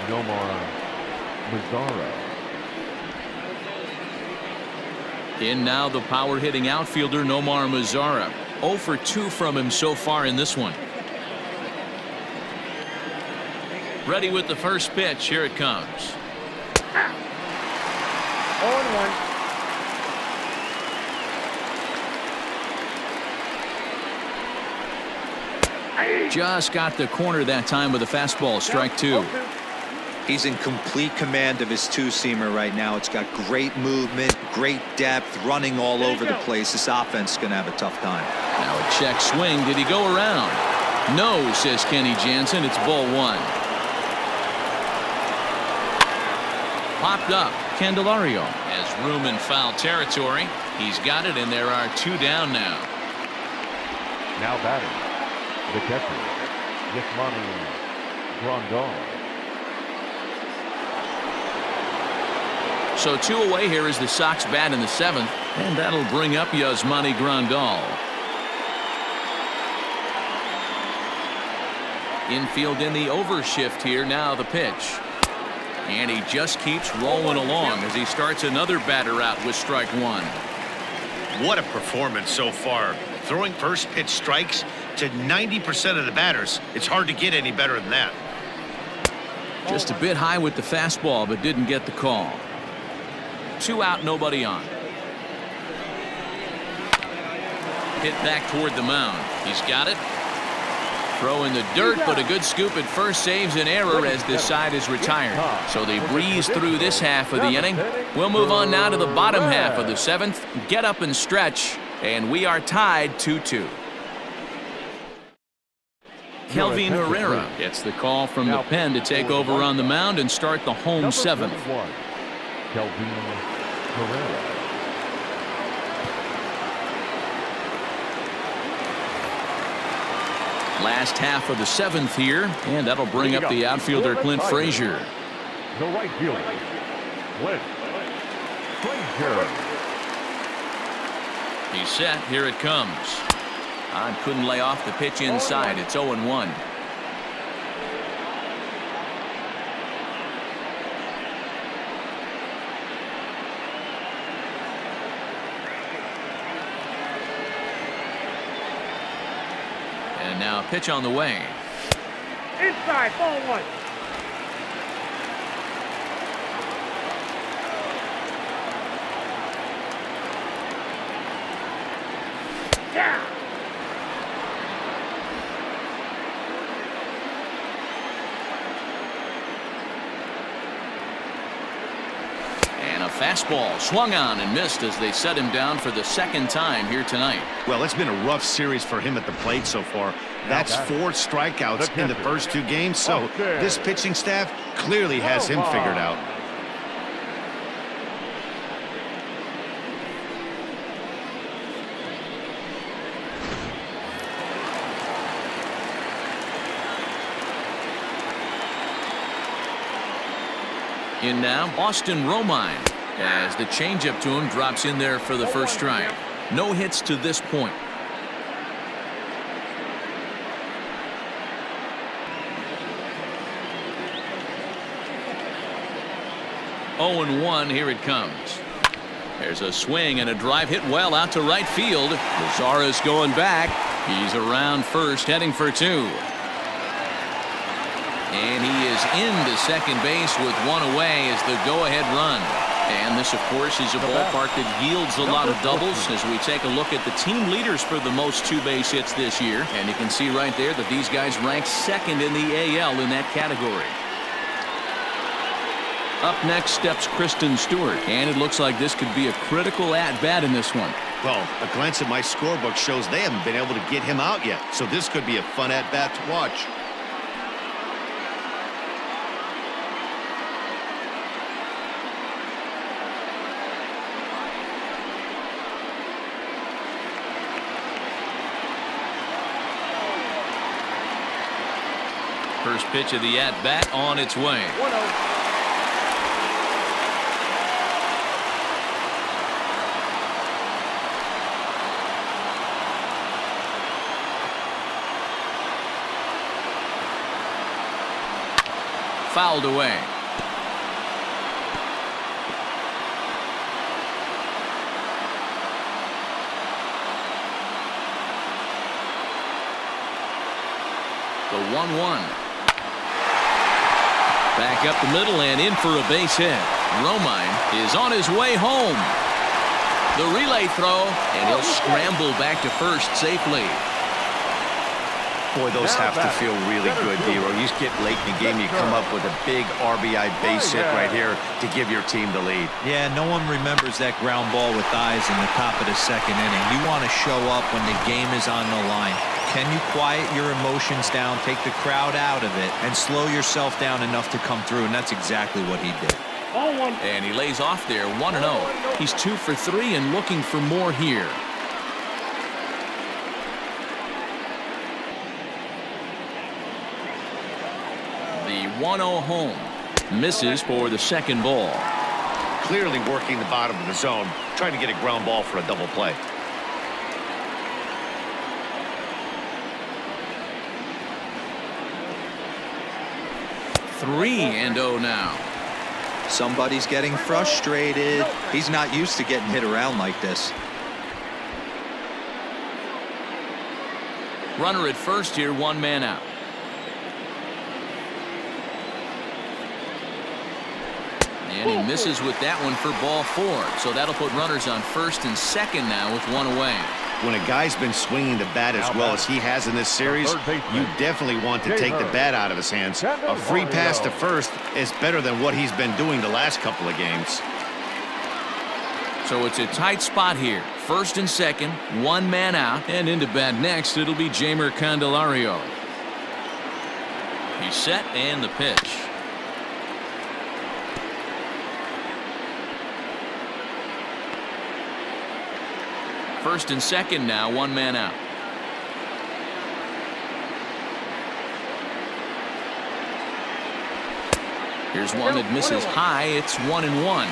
Nomar Mazara. In now the power hitting outfielder Nomar Mazara. 0 for 2 from him so far in this one. Ready with the first pitch. Here it comes. 0-1. Just got the corner that time with a fastball. Strike 2. He's in complete command of his two-seamer right now. It's got great movement, great depth, running all over the place. This offense is going to have a tough time. Now a check swing. Did he go around? No, says Kenny Jansen. It's ball 1. Popped up. Candelario has room in foul territory. He's got it, and there are 2 down now. Now batting, the catcher, Yasmani Grandal. So 2 away here as the Sox bat in the 7th, and that'll bring up Yasmani Grandal. Infield in the overshift here. Now the pitch. And he just keeps rolling along as he starts another batter out with strike 1. What a performance so far. Throwing first pitch strikes to 90% of the batters. It's hard to get any better than that. Just a bit high with the fastball, but didn't get the call. 2 out, nobody on. Hit back toward the mound. He's got it. Throw in the dirt, but a good scoop at first saves an error as this side is retired. So they breeze through this half of the inning. We'll move on now to the bottom half of the 7th. Get up and stretch, and we are tied 2-2. Kelvin Herrera gets the call from the pen to take over on the mound and start the home 7th. Kelvin Herrera. Last half of the 7th here, and that'll bring up the outfielder Clint Frazier. The right fielder, Clint Frazier. He's set. Here it comes. Couldn't lay off the pitch inside. It's 0-1. And now a pitch on the way. Inside, ball 1. Yeah. And a fastball swung on and missed as they set him down for the 2nd time here tonight. Well, it's been a rough series for him at the plate so far. That's 4 strikeouts in the first 2 games, so this pitching staff clearly has him figured out. In now, Austin Romine, as the changeup to him drops in there for the first strike. No hits to this point. 0-1. Here it comes. There's a swing and a drive hit well out to right field. Mazara's going back. He's around first, heading for 2. And he is into second base with 1 away as the go-ahead run. And this, of course, is a ballpark that yields a lot of doubles as we take a look at the team leaders for the most 2-base hits this year. And you can see right there that these guys rank second in the AL in that category. Up next steps Christin Stewart, and it looks like this could be a critical at-bat in this one. Well, a glance at my scorebook shows they haven't been able to get him out yet, so this could be a fun at-bat to watch. First pitch of the at-bat on its way. 1-0. Fouled away. The 1-1. Back up the middle and in for a base hit. Romine is on his way home. The relay throw, and he'll scramble back to first safely. Boy, those have to feel really good, Dero. You get late in the game, you come up with a big RBI base hit right here to give your team the lead. Yeah, no one remembers that ground ball with eyes in the top of the second inning. You want to show up when the game is on the line. Can you quiet your emotions down, take the crowd out of it, and slow yourself down enough to come through? And that's exactly what he did. 0-1. And he lays off there, 1-0. He's 2 for 3 and looking for more here. The 1-0 home misses for the second ball. Clearly working the bottom of the zone, trying to get a ground ball for a double play. Three and 0 now. Somebody's getting frustrated. He's not used to getting hit around like this. Runner at first here, 1 man out. And he misses with that one for ball 4. So that'll put runners on first and second now with 1 away. When a guy's been swinging the bat as well as he has in this series, you definitely want to take the bat out of his hands. A free pass to first is better than what he's been doing the last couple of games. So it's a tight spot here. First and second, 1 man out, and into bat next, it'll be Jeimer Candelario. He's set, and the pitch. First and second now, 1 man out. Here's one that misses high. It's 1-1.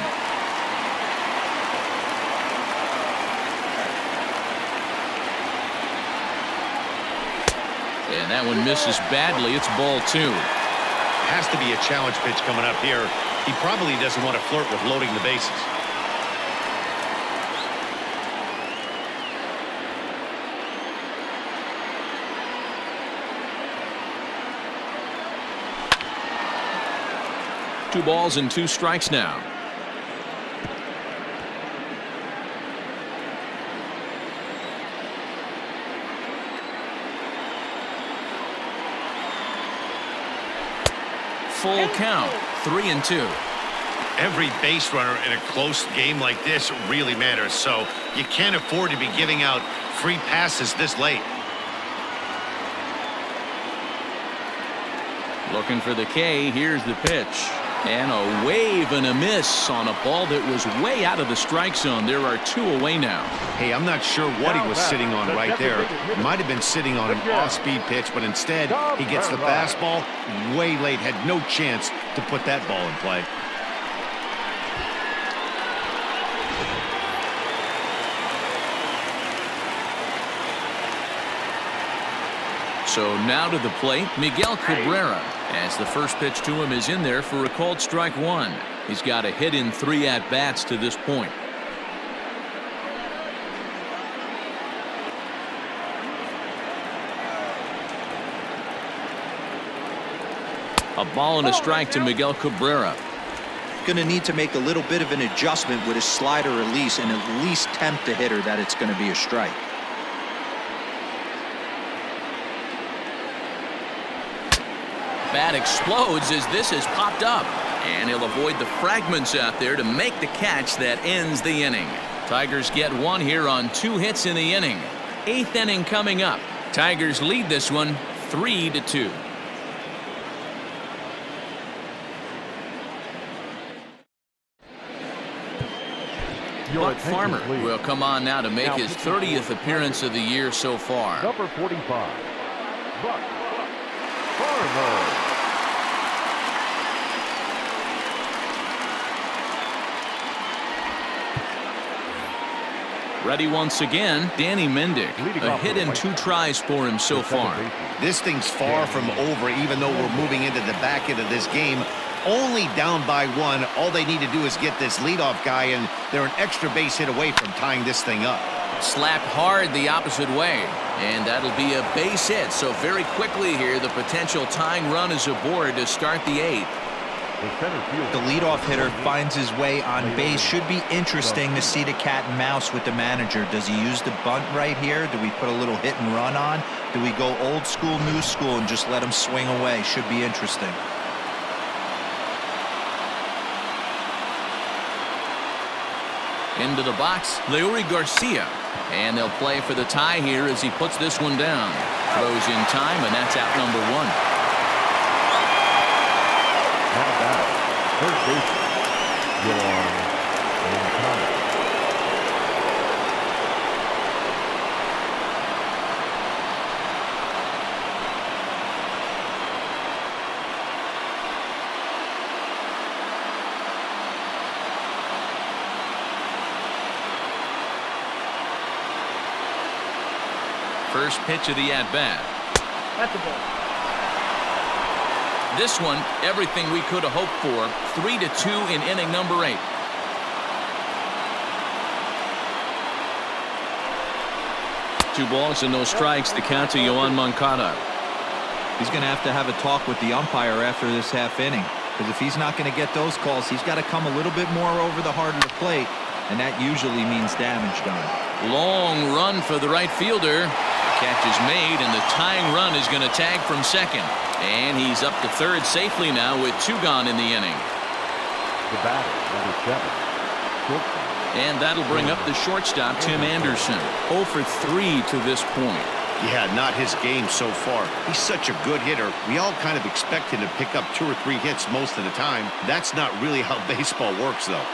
And that one misses badly. It's ball 2. Has to be a challenge pitch coming up here. He probably doesn't want to flirt with loading the bases. Two balls and 2 strikes now. Full count, 3-2. Every base runner in a close game like this really matters, so you can't afford to be giving out free passes this late. Looking for the K. Here's the pitch. And a wave and a miss on a ball that was way out of the strike zone. There are 2 away now. Hey, I'm not sure what he was sitting on right there. Might have been sitting on an off-speed pitch, but instead he gets the fastball way late. Had no chance to put that ball in play. So now to the plate, Miguel Cabrera, as the first pitch to him is in there for a called strike 1. He's got a hit in 3 at-bats to this point. A ball and a strike to Miguel Cabrera. Going to need to make a little bit of an adjustment with his slider release and at least tempt the hitter that it's going to be a strike. Bat explodes as this has popped up, and he'll avoid the fragments out there to make the catch that ends the inning. Tigers get 1 here on 2 hits in the inning. 8th inning coming up. Tigers lead this one 3-2. Buck Farmer will come on now to make his 30th appearance of the year so far. Number 45, Buck Farmer. Ready once again, Danny Mendick. A hit in 2 tries for him so far. This thing's far from over, even though we're moving into the back end of this game. Only down by 1. All they need to do is get this leadoff guy, and they're an extra base hit away from tying this thing up. Slapped hard the opposite way, and that'll be a base hit. So very quickly here, the potential tying run is aboard to start the 8th. The leadoff hitter finds his way on base. Should be interesting to see the cat and mouse with the manager. Does he use the bunt right here? Do we put a little hit and run on? Do we go old school, new school, and just let him swing away? Should be interesting. Into the box, Leury Garcia. And they'll play for the tie here as he puts this one down. Throws in time, and that's out number 1. Now back, third baseman, Yoan Moncada. First pitch of the at-bat. That's a ball. This one, everything we could have hoped for. 3-2 in inning number 8. Two balls and no strikes. The count to Yoan Moncada. He's going to have a talk with the umpire after this half inning, because if he's not going to get those calls, he's got to come a little bit more over the heart of the plate, and that usually means damage done. Long run for the right fielder. Catch is made, and the tying run is going to tag from second. And he's up to third safely now with 2 gone in the inning. The batter, number 7, Schoop. And that'll bring up the shortstop, Tim Anderson. 0 for 3 to this point. Yeah, not his game so far. He's such a good hitter. We all kind of expect him to pick up 2 or 3 hits most of the time. That's not really how baseball works, though.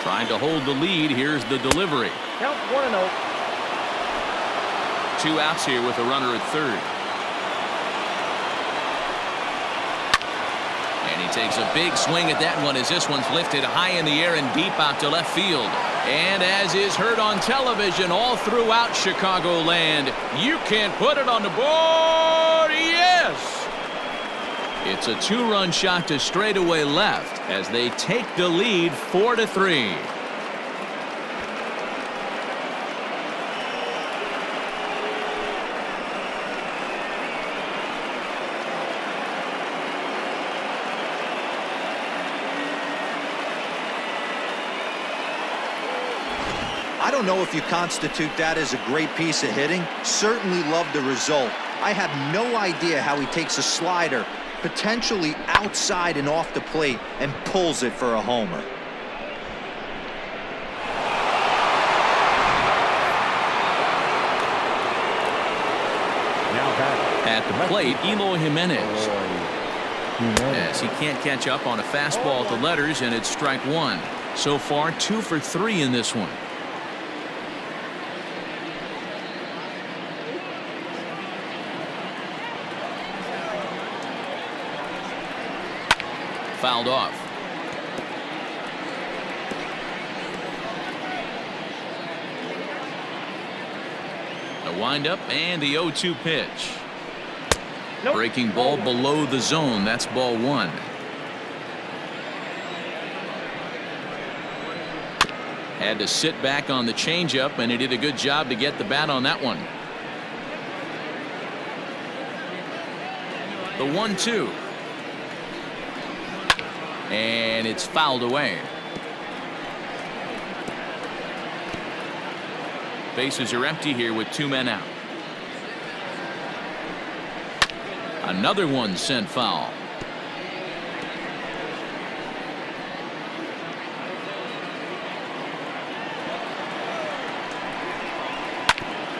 Trying to hold the lead. Here's the delivery. Count 1-0. 2 outs here with a runner at third. And he takes a big swing at that one as this one's lifted high in the air and deep out to left field. And as is heard on television all throughout Chicagoland, you can't put it on the board. Yes! It's a 2-run shot to straightaway left as they take the lead 4-3. I don't know if you constitute that as a great piece of hitting. Certainly love the result. I have no idea how he takes a slider, potentially outside and off the plate, and pulls it for a homer. Now back At the plate, Eloy Jimenez. As he can't catch up on a fastball at the letters, and it's strike 1. So far, 2 for 3 in this one. Fouled off. The windup and the 0-2 pitch. Nope. Breaking ball below the zone. That's ball one. Had to sit back on the changeup, and he did a good job to get the bat on that one. The 1-2. And it's fouled away. Bases are empty here with 2 men out. Another one sent foul.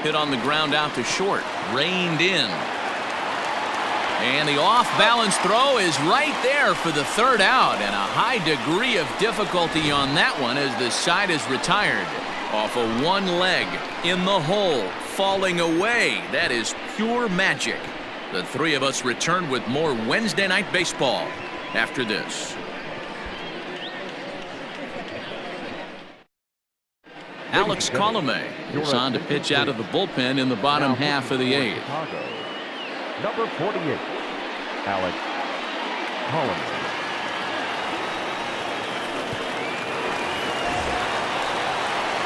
Hit on the ground out to short. Reined in. And the off-balance throw is right there for the third out, and a high degree of difficulty on that one as the side is retired. Off of one leg, in the hole, falling away. That is pure magic. The three of us return with more Wednesday Night Baseball after this. Alex Colomé is on to pitch out of the bullpen in the bottom half of the 8th. Number 48, Alex Colomé.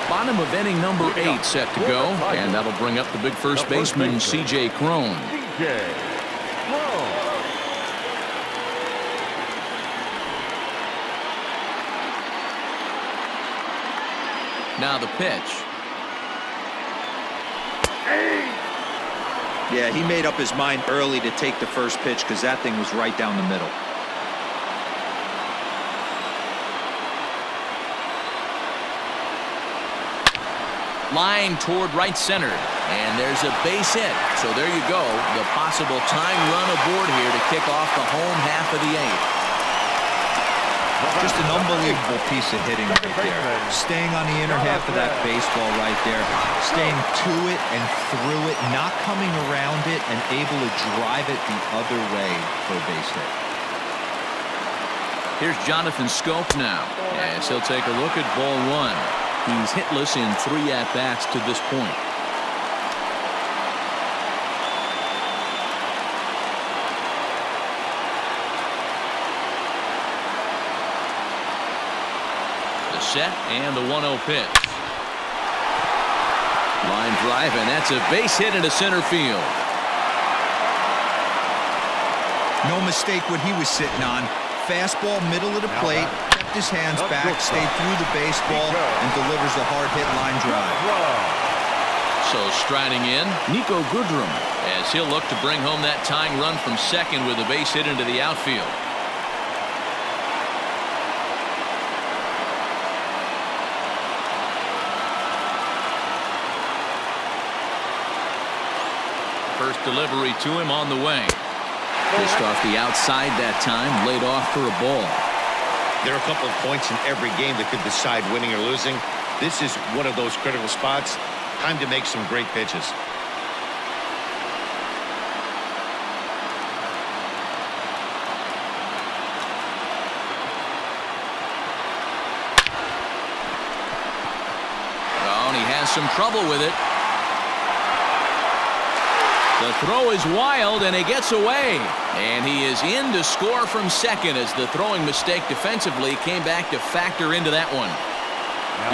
Bottom of inning number 8 set to go, and that'll bring up the big first baseman C.J. Cron. Now the pitch. Yeah, he made up his mind early to take the first pitch because that thing was right down the middle. Line toward right center, and there's a base hit. So there you go, the possible tying run aboard here to kick off the home half of the 8th. Just an unbelievable piece of hitting right there. Staying on the inner half of that baseball right there. Staying to it and through it, not coming around it, and able to drive it the other way for a base hit. Here's Jonathan Schoop now, as he'll take a look at ball 1. He's hitless in 3 at-bats to this point. The set and the 1-0 pitch. Line drive, and that's a base hit into center field. No mistake what he was sitting on. Fastball, middle of the plate, kept his hands back, stayed through the baseball, and delivers a hard hit line drive. So striding in, Niko Goodrum, as he'll look to bring home that tying run from second with a base hit into the outfield. First delivery to him on the way. Just off the outside that time, laid off for a ball. There are a couple of points in every game that could decide winning or losing. This is one of those critical spots. Time to make some great pitches. Oh, and he has some trouble with it. The throw is wild, and he gets away. And he is in to score from second as the throwing mistake defensively came back to factor into that one.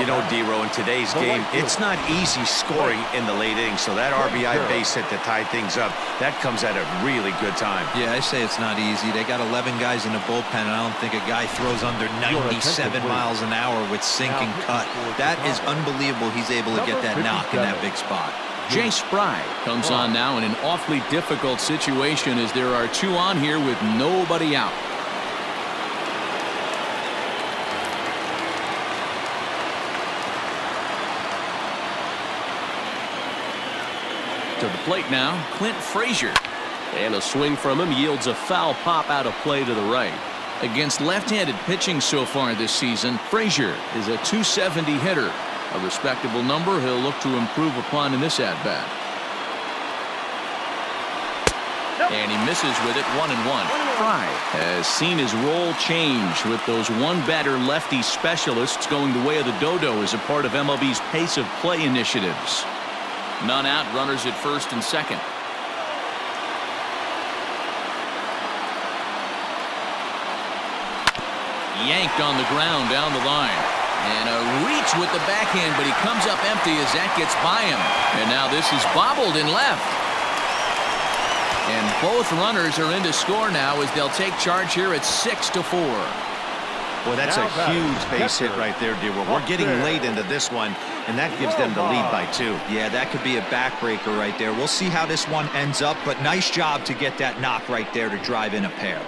You know, D-Row, in today's game, it's not easy scoring in the late innings, so that RBI base hit to tie things up, that comes at a really good time. Yeah, I say it's not easy. They got 11 guys in the bullpen, and I don't think a guy throws under 97 miles an hour with sinking cut. That is unbelievable he's able to get that knock in that big spot. Jay Spry comes on now in an awfully difficult situation as there are 2 on here with nobody out. To the plate now, Clint Frazier. And a swing from him yields a foul pop out of play to the right. Against left-handed pitching so far this season, Frazier is a .270 hitter. A respectable number he'll look to improve upon in this at-bat. And he misses with it, 1-1. Fry has seen his role change with those one-batter lefty specialists going the way of the dodo as a part of MLB's pace of play initiatives. None out, runners at first and second. Yanked on the ground down the line. And a reach with the backhand, but he comes up empty as that gets by him. And now this is bobbled in left. And both runners are in to score now as they'll take charge here at 6-4. Well, that's a huge base hit right there, D-Roll. We're getting late into this one, and that gives them the lead by 2. Yeah, that could be a backbreaker right there. We'll see how this one ends up, but nice job to get that knock right there to drive in a pair.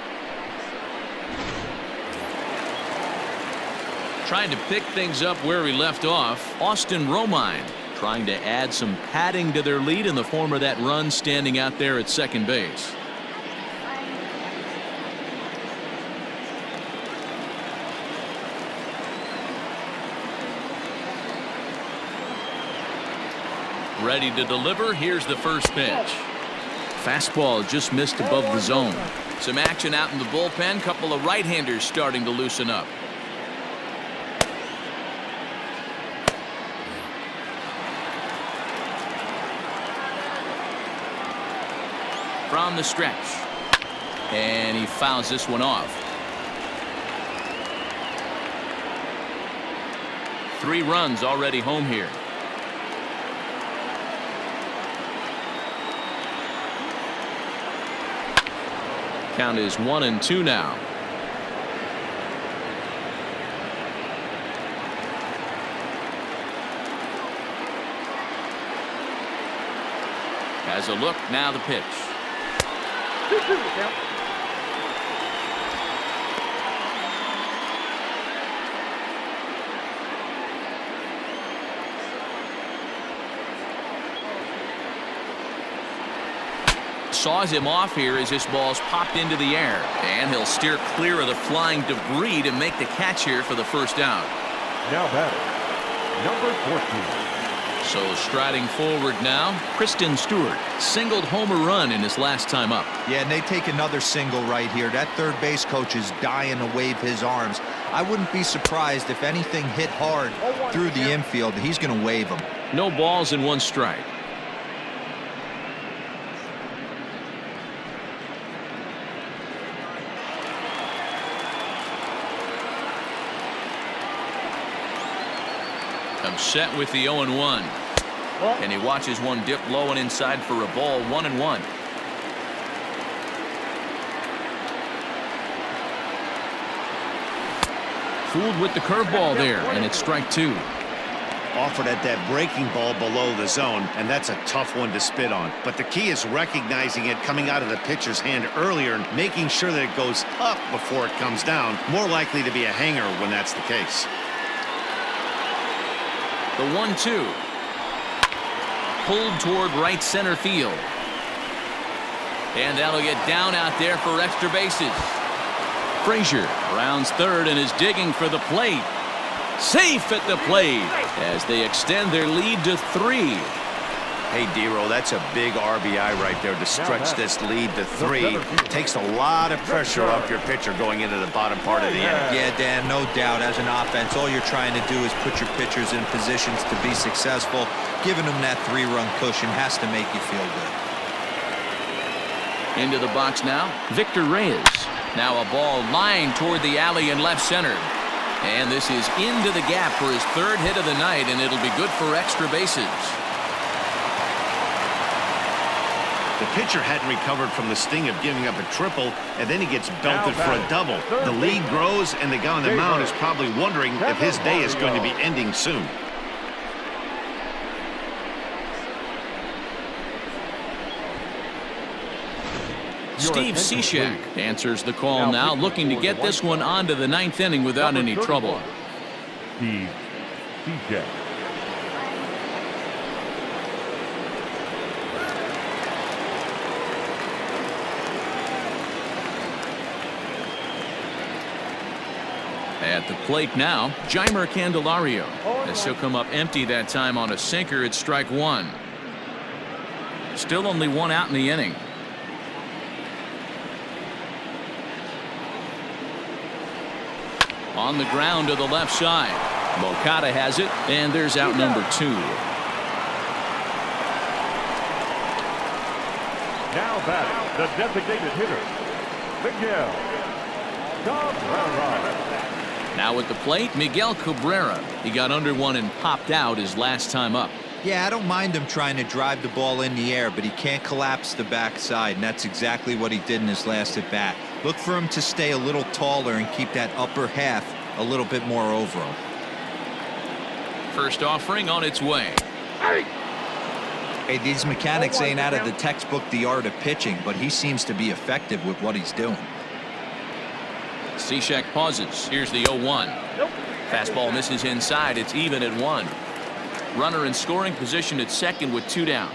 Trying to pick things up where we left off, Austin Romine trying to add some padding to their lead in the form of that run standing out there at second base. Ready to deliver. Here's the first pitch. Fastball just missed above the zone. Some action out in the bullpen. Couple of right-handers starting to loosen up. From the stretch. And he fouls this one off. 3 runs already home here. Count is 1-2 now. Has a look, now the pitch. Saws him off here as this ball's popped into the air, and he'll steer clear of the flying debris to make the catch here for the first out. Now batting, number 14. So striding forward now, Christin Stewart singled home a run in his last time up. Yeah, and they take another single right here. That third base coach is dying to wave his arms. I wouldn't be surprised if anything hit hard through the infield. He's going to wave them. No balls and 1 strike. I'm set with the 0-1. And he watches one dip low and inside for a ball. 1-1. Fooled with the curveball there, and it's strike 2. Offered at that breaking ball below the zone, and that's a tough one to spit on. But the key is recognizing it coming out of the pitcher's hand earlier and making sure that it goes up before it comes down. More likely to be a hanger when that's the case. The 1-2. Pulled toward right center field. And that'll get down out there for extra bases. Frazier rounds third and is digging for the plate. Safe at the plate as they extend their lead to 3. Hey, D-Roll, that's a big RBI right there to stretch this lead to 3. Takes a lot of pressure off your pitcher going into the bottom part of the inning. Yeah, Dan, no doubt. As an offense, all you're trying to do is put your pitchers in positions to be successful. Giving them that 3-run cushion has to make you feel good. Into the box now, Victor Reyes. Now a ball lined toward the alley in left center. And this is into the gap for his 3rd hit of the night, and it'll be good for extra bases. The pitcher hadn't recovered from the sting of giving up a triple, and then he gets belted for a double. The lead grows, and the guy on the mound is probably wondering if his day is going to be ending soon. Steve Cishek answers the call now, looking to get this one onto the 9th inning without any trouble. Steve Cishek. At the plate now, Jeimer Candelario. As he'll come up empty that time on a sinker at strike 1. Still only 1 out in the inning. On the ground to the left side. Moncada has it, and there's out number 2. Now batting, the designated hitter, Miguel Cabrera. Now at the plate, Miguel Cabrera. He got under one and popped out his last time up. Yeah, I don't mind him trying to drive the ball in the air, but he can't collapse the backside, and that's exactly what he did in his last at bat. Look for him to stay a little taller and keep that upper half a little bit more over him. First offering on its way. Hey, these mechanics ain't out of the textbook The Art of Pitching, but he seems to be effective with what he's doing. Cishek pauses. Here's the 0-1. Fastball misses inside. It's even at 1. Runner in scoring position at second with 2 down.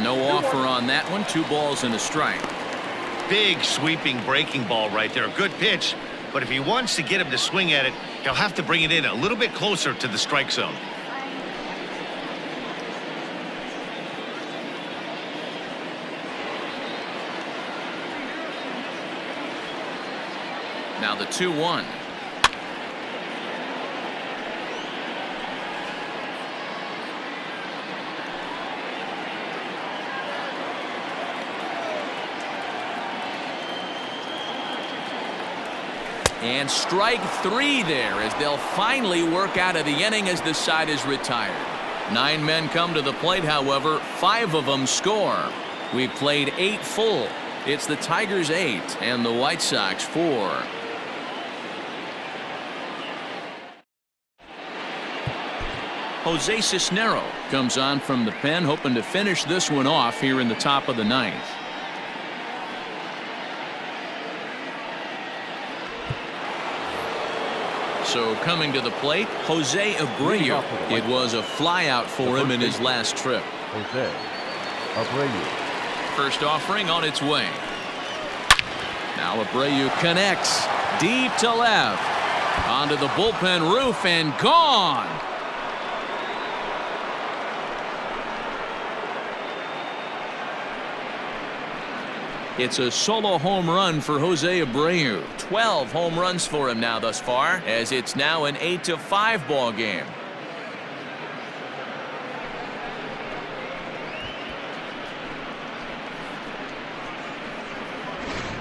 No offer on that one. 2 balls and a strike. Big sweeping breaking ball right there. Good pitch. But if he wants to get him to swing at it, he'll have to bring it in a little bit closer to the strike zone. Now the 2-1. And strike 3 there as they'll finally work out of the inning as the side is retired. 9 men come to the plate, however, 5 of them score. We've played 8 full. It's the Tigers 8 and the White Sox 4. Jose Cisnero comes on from the pen, hoping to finish this one off here in the top of the 9th. So coming to the plate, Jose Abreu. It was a flyout for him in his last trip. Jose Abreu. First offering on its way. Now Abreu connects deep to left. Onto the bullpen roof and gone. It's a solo home run for Jose Abreu. 12 home runs for him now thus far, as it's now an 8-5 ball game.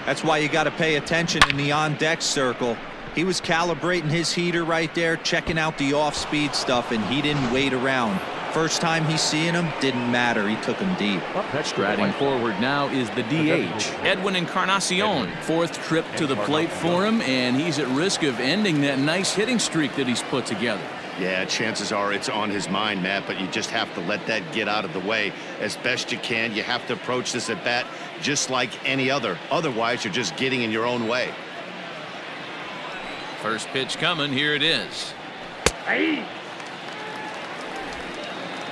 That's why you got to pay attention in the on-deck circle. He was calibrating his heater right there, checking out the off-speed stuff, and he didn't wait around. First time he's seeing him, didn't matter. He took him deep. Striding forward now is the DH, Edwin Encarnacion. 4th trip to the plate for him, and he's at risk of ending that nice hitting streak that he's put together. Yeah, chances are it's on his mind, Matt, but you just have to let that get out of the way as best you can. You have to approach this at bat just like any other. Otherwise, you're just getting in your own way. First pitch coming. Here it is.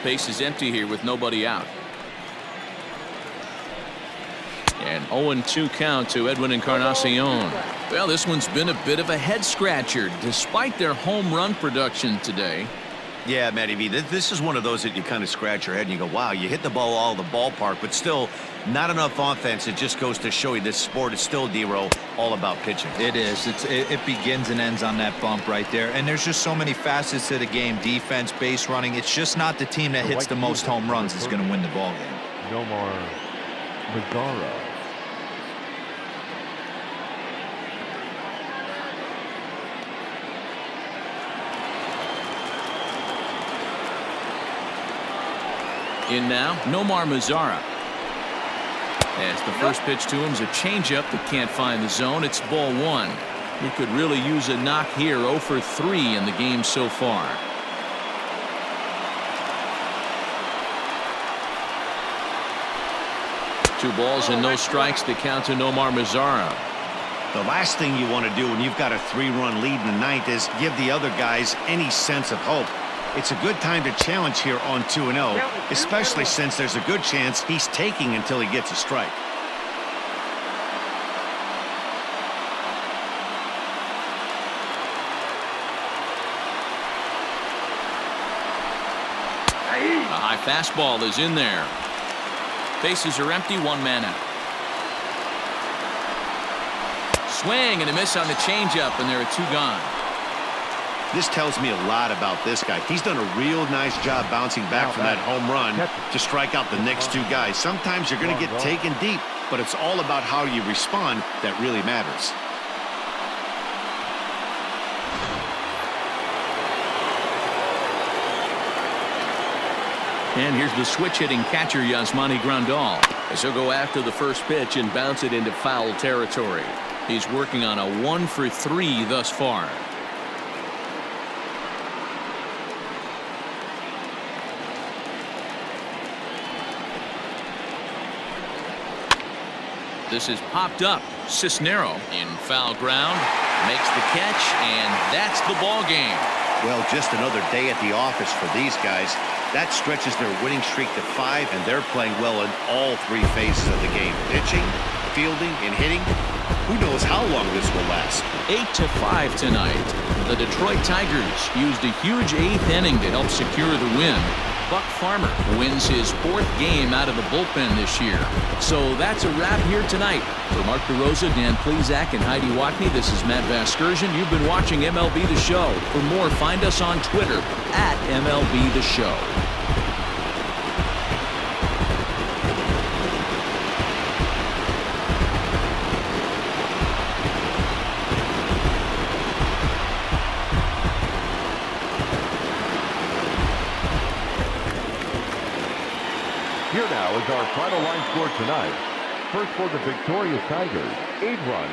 Base is empty here with nobody out. And 0-2 count to Edwin Encarnacion. Well, this one's been a bit of a head scratcher despite their home run production today. Yeah, Matty V, this is one of those that you kind of scratch your head and you go, wow, you hit the ball all the ballpark, but still not enough offense. It just goes to show you this sport is still, D-Row, all about pitching. It is. It begins and ends on that bump right there. And there's just so many facets to the game. Defense, base running. It's just not the team that hits the most home runs is going to win the ball game. Nomar Mazara. In now, Nomar Mazara. As the first pitch to him is a changeup that can't find the zone. It's ball 1. He could really use a knock here. 0 for 3 in the game so far. Two balls and no strikes to count to Nomar Mazara. The last thing you want to do when you've got a 3-run lead in the 9th is give the other guys any sense of hope. It's a good time to challenge here on 2-0, especially since there's a good chance he's taking until he gets a strike. A high fastball is in there. Bases are empty, 1 man out. Swing and a miss on the changeup, and there are 2 gone. This tells me a lot about this guy. He's done a real nice job bouncing back from that home run to strike out the next two guys. Sometimes you're going to get taken deep, but it's all about how you respond that really matters. And here's the switch-hitting catcher, Yasmani Grandal, as he'll go after the first pitch and bounce it into foul territory. He's working on a 1-for-3 thus far. This is popped up. Cisnero in foul ground makes the catch, and that's the ball game. Well, just another day at the office for these guys. That stretches their winning streak to 5, and they're playing well in all 3 phases of the game. Pitching, fielding, and hitting. Who knows how long this will last? 8-5 tonight. The Detroit Tigers used a huge 8th inning to help secure the win. Buck Farmer wins his 4th game out of the bullpen this year. So that's a wrap here tonight. For Mark DeRosa, Dan Plesac, and Heidi Watney, this is Matt Vasgersian. You've been watching MLB The Show. For more, find us on Twitter at MLB The Show. Here now is our final line score tonight. First for the victorious Tigers, 8 runs.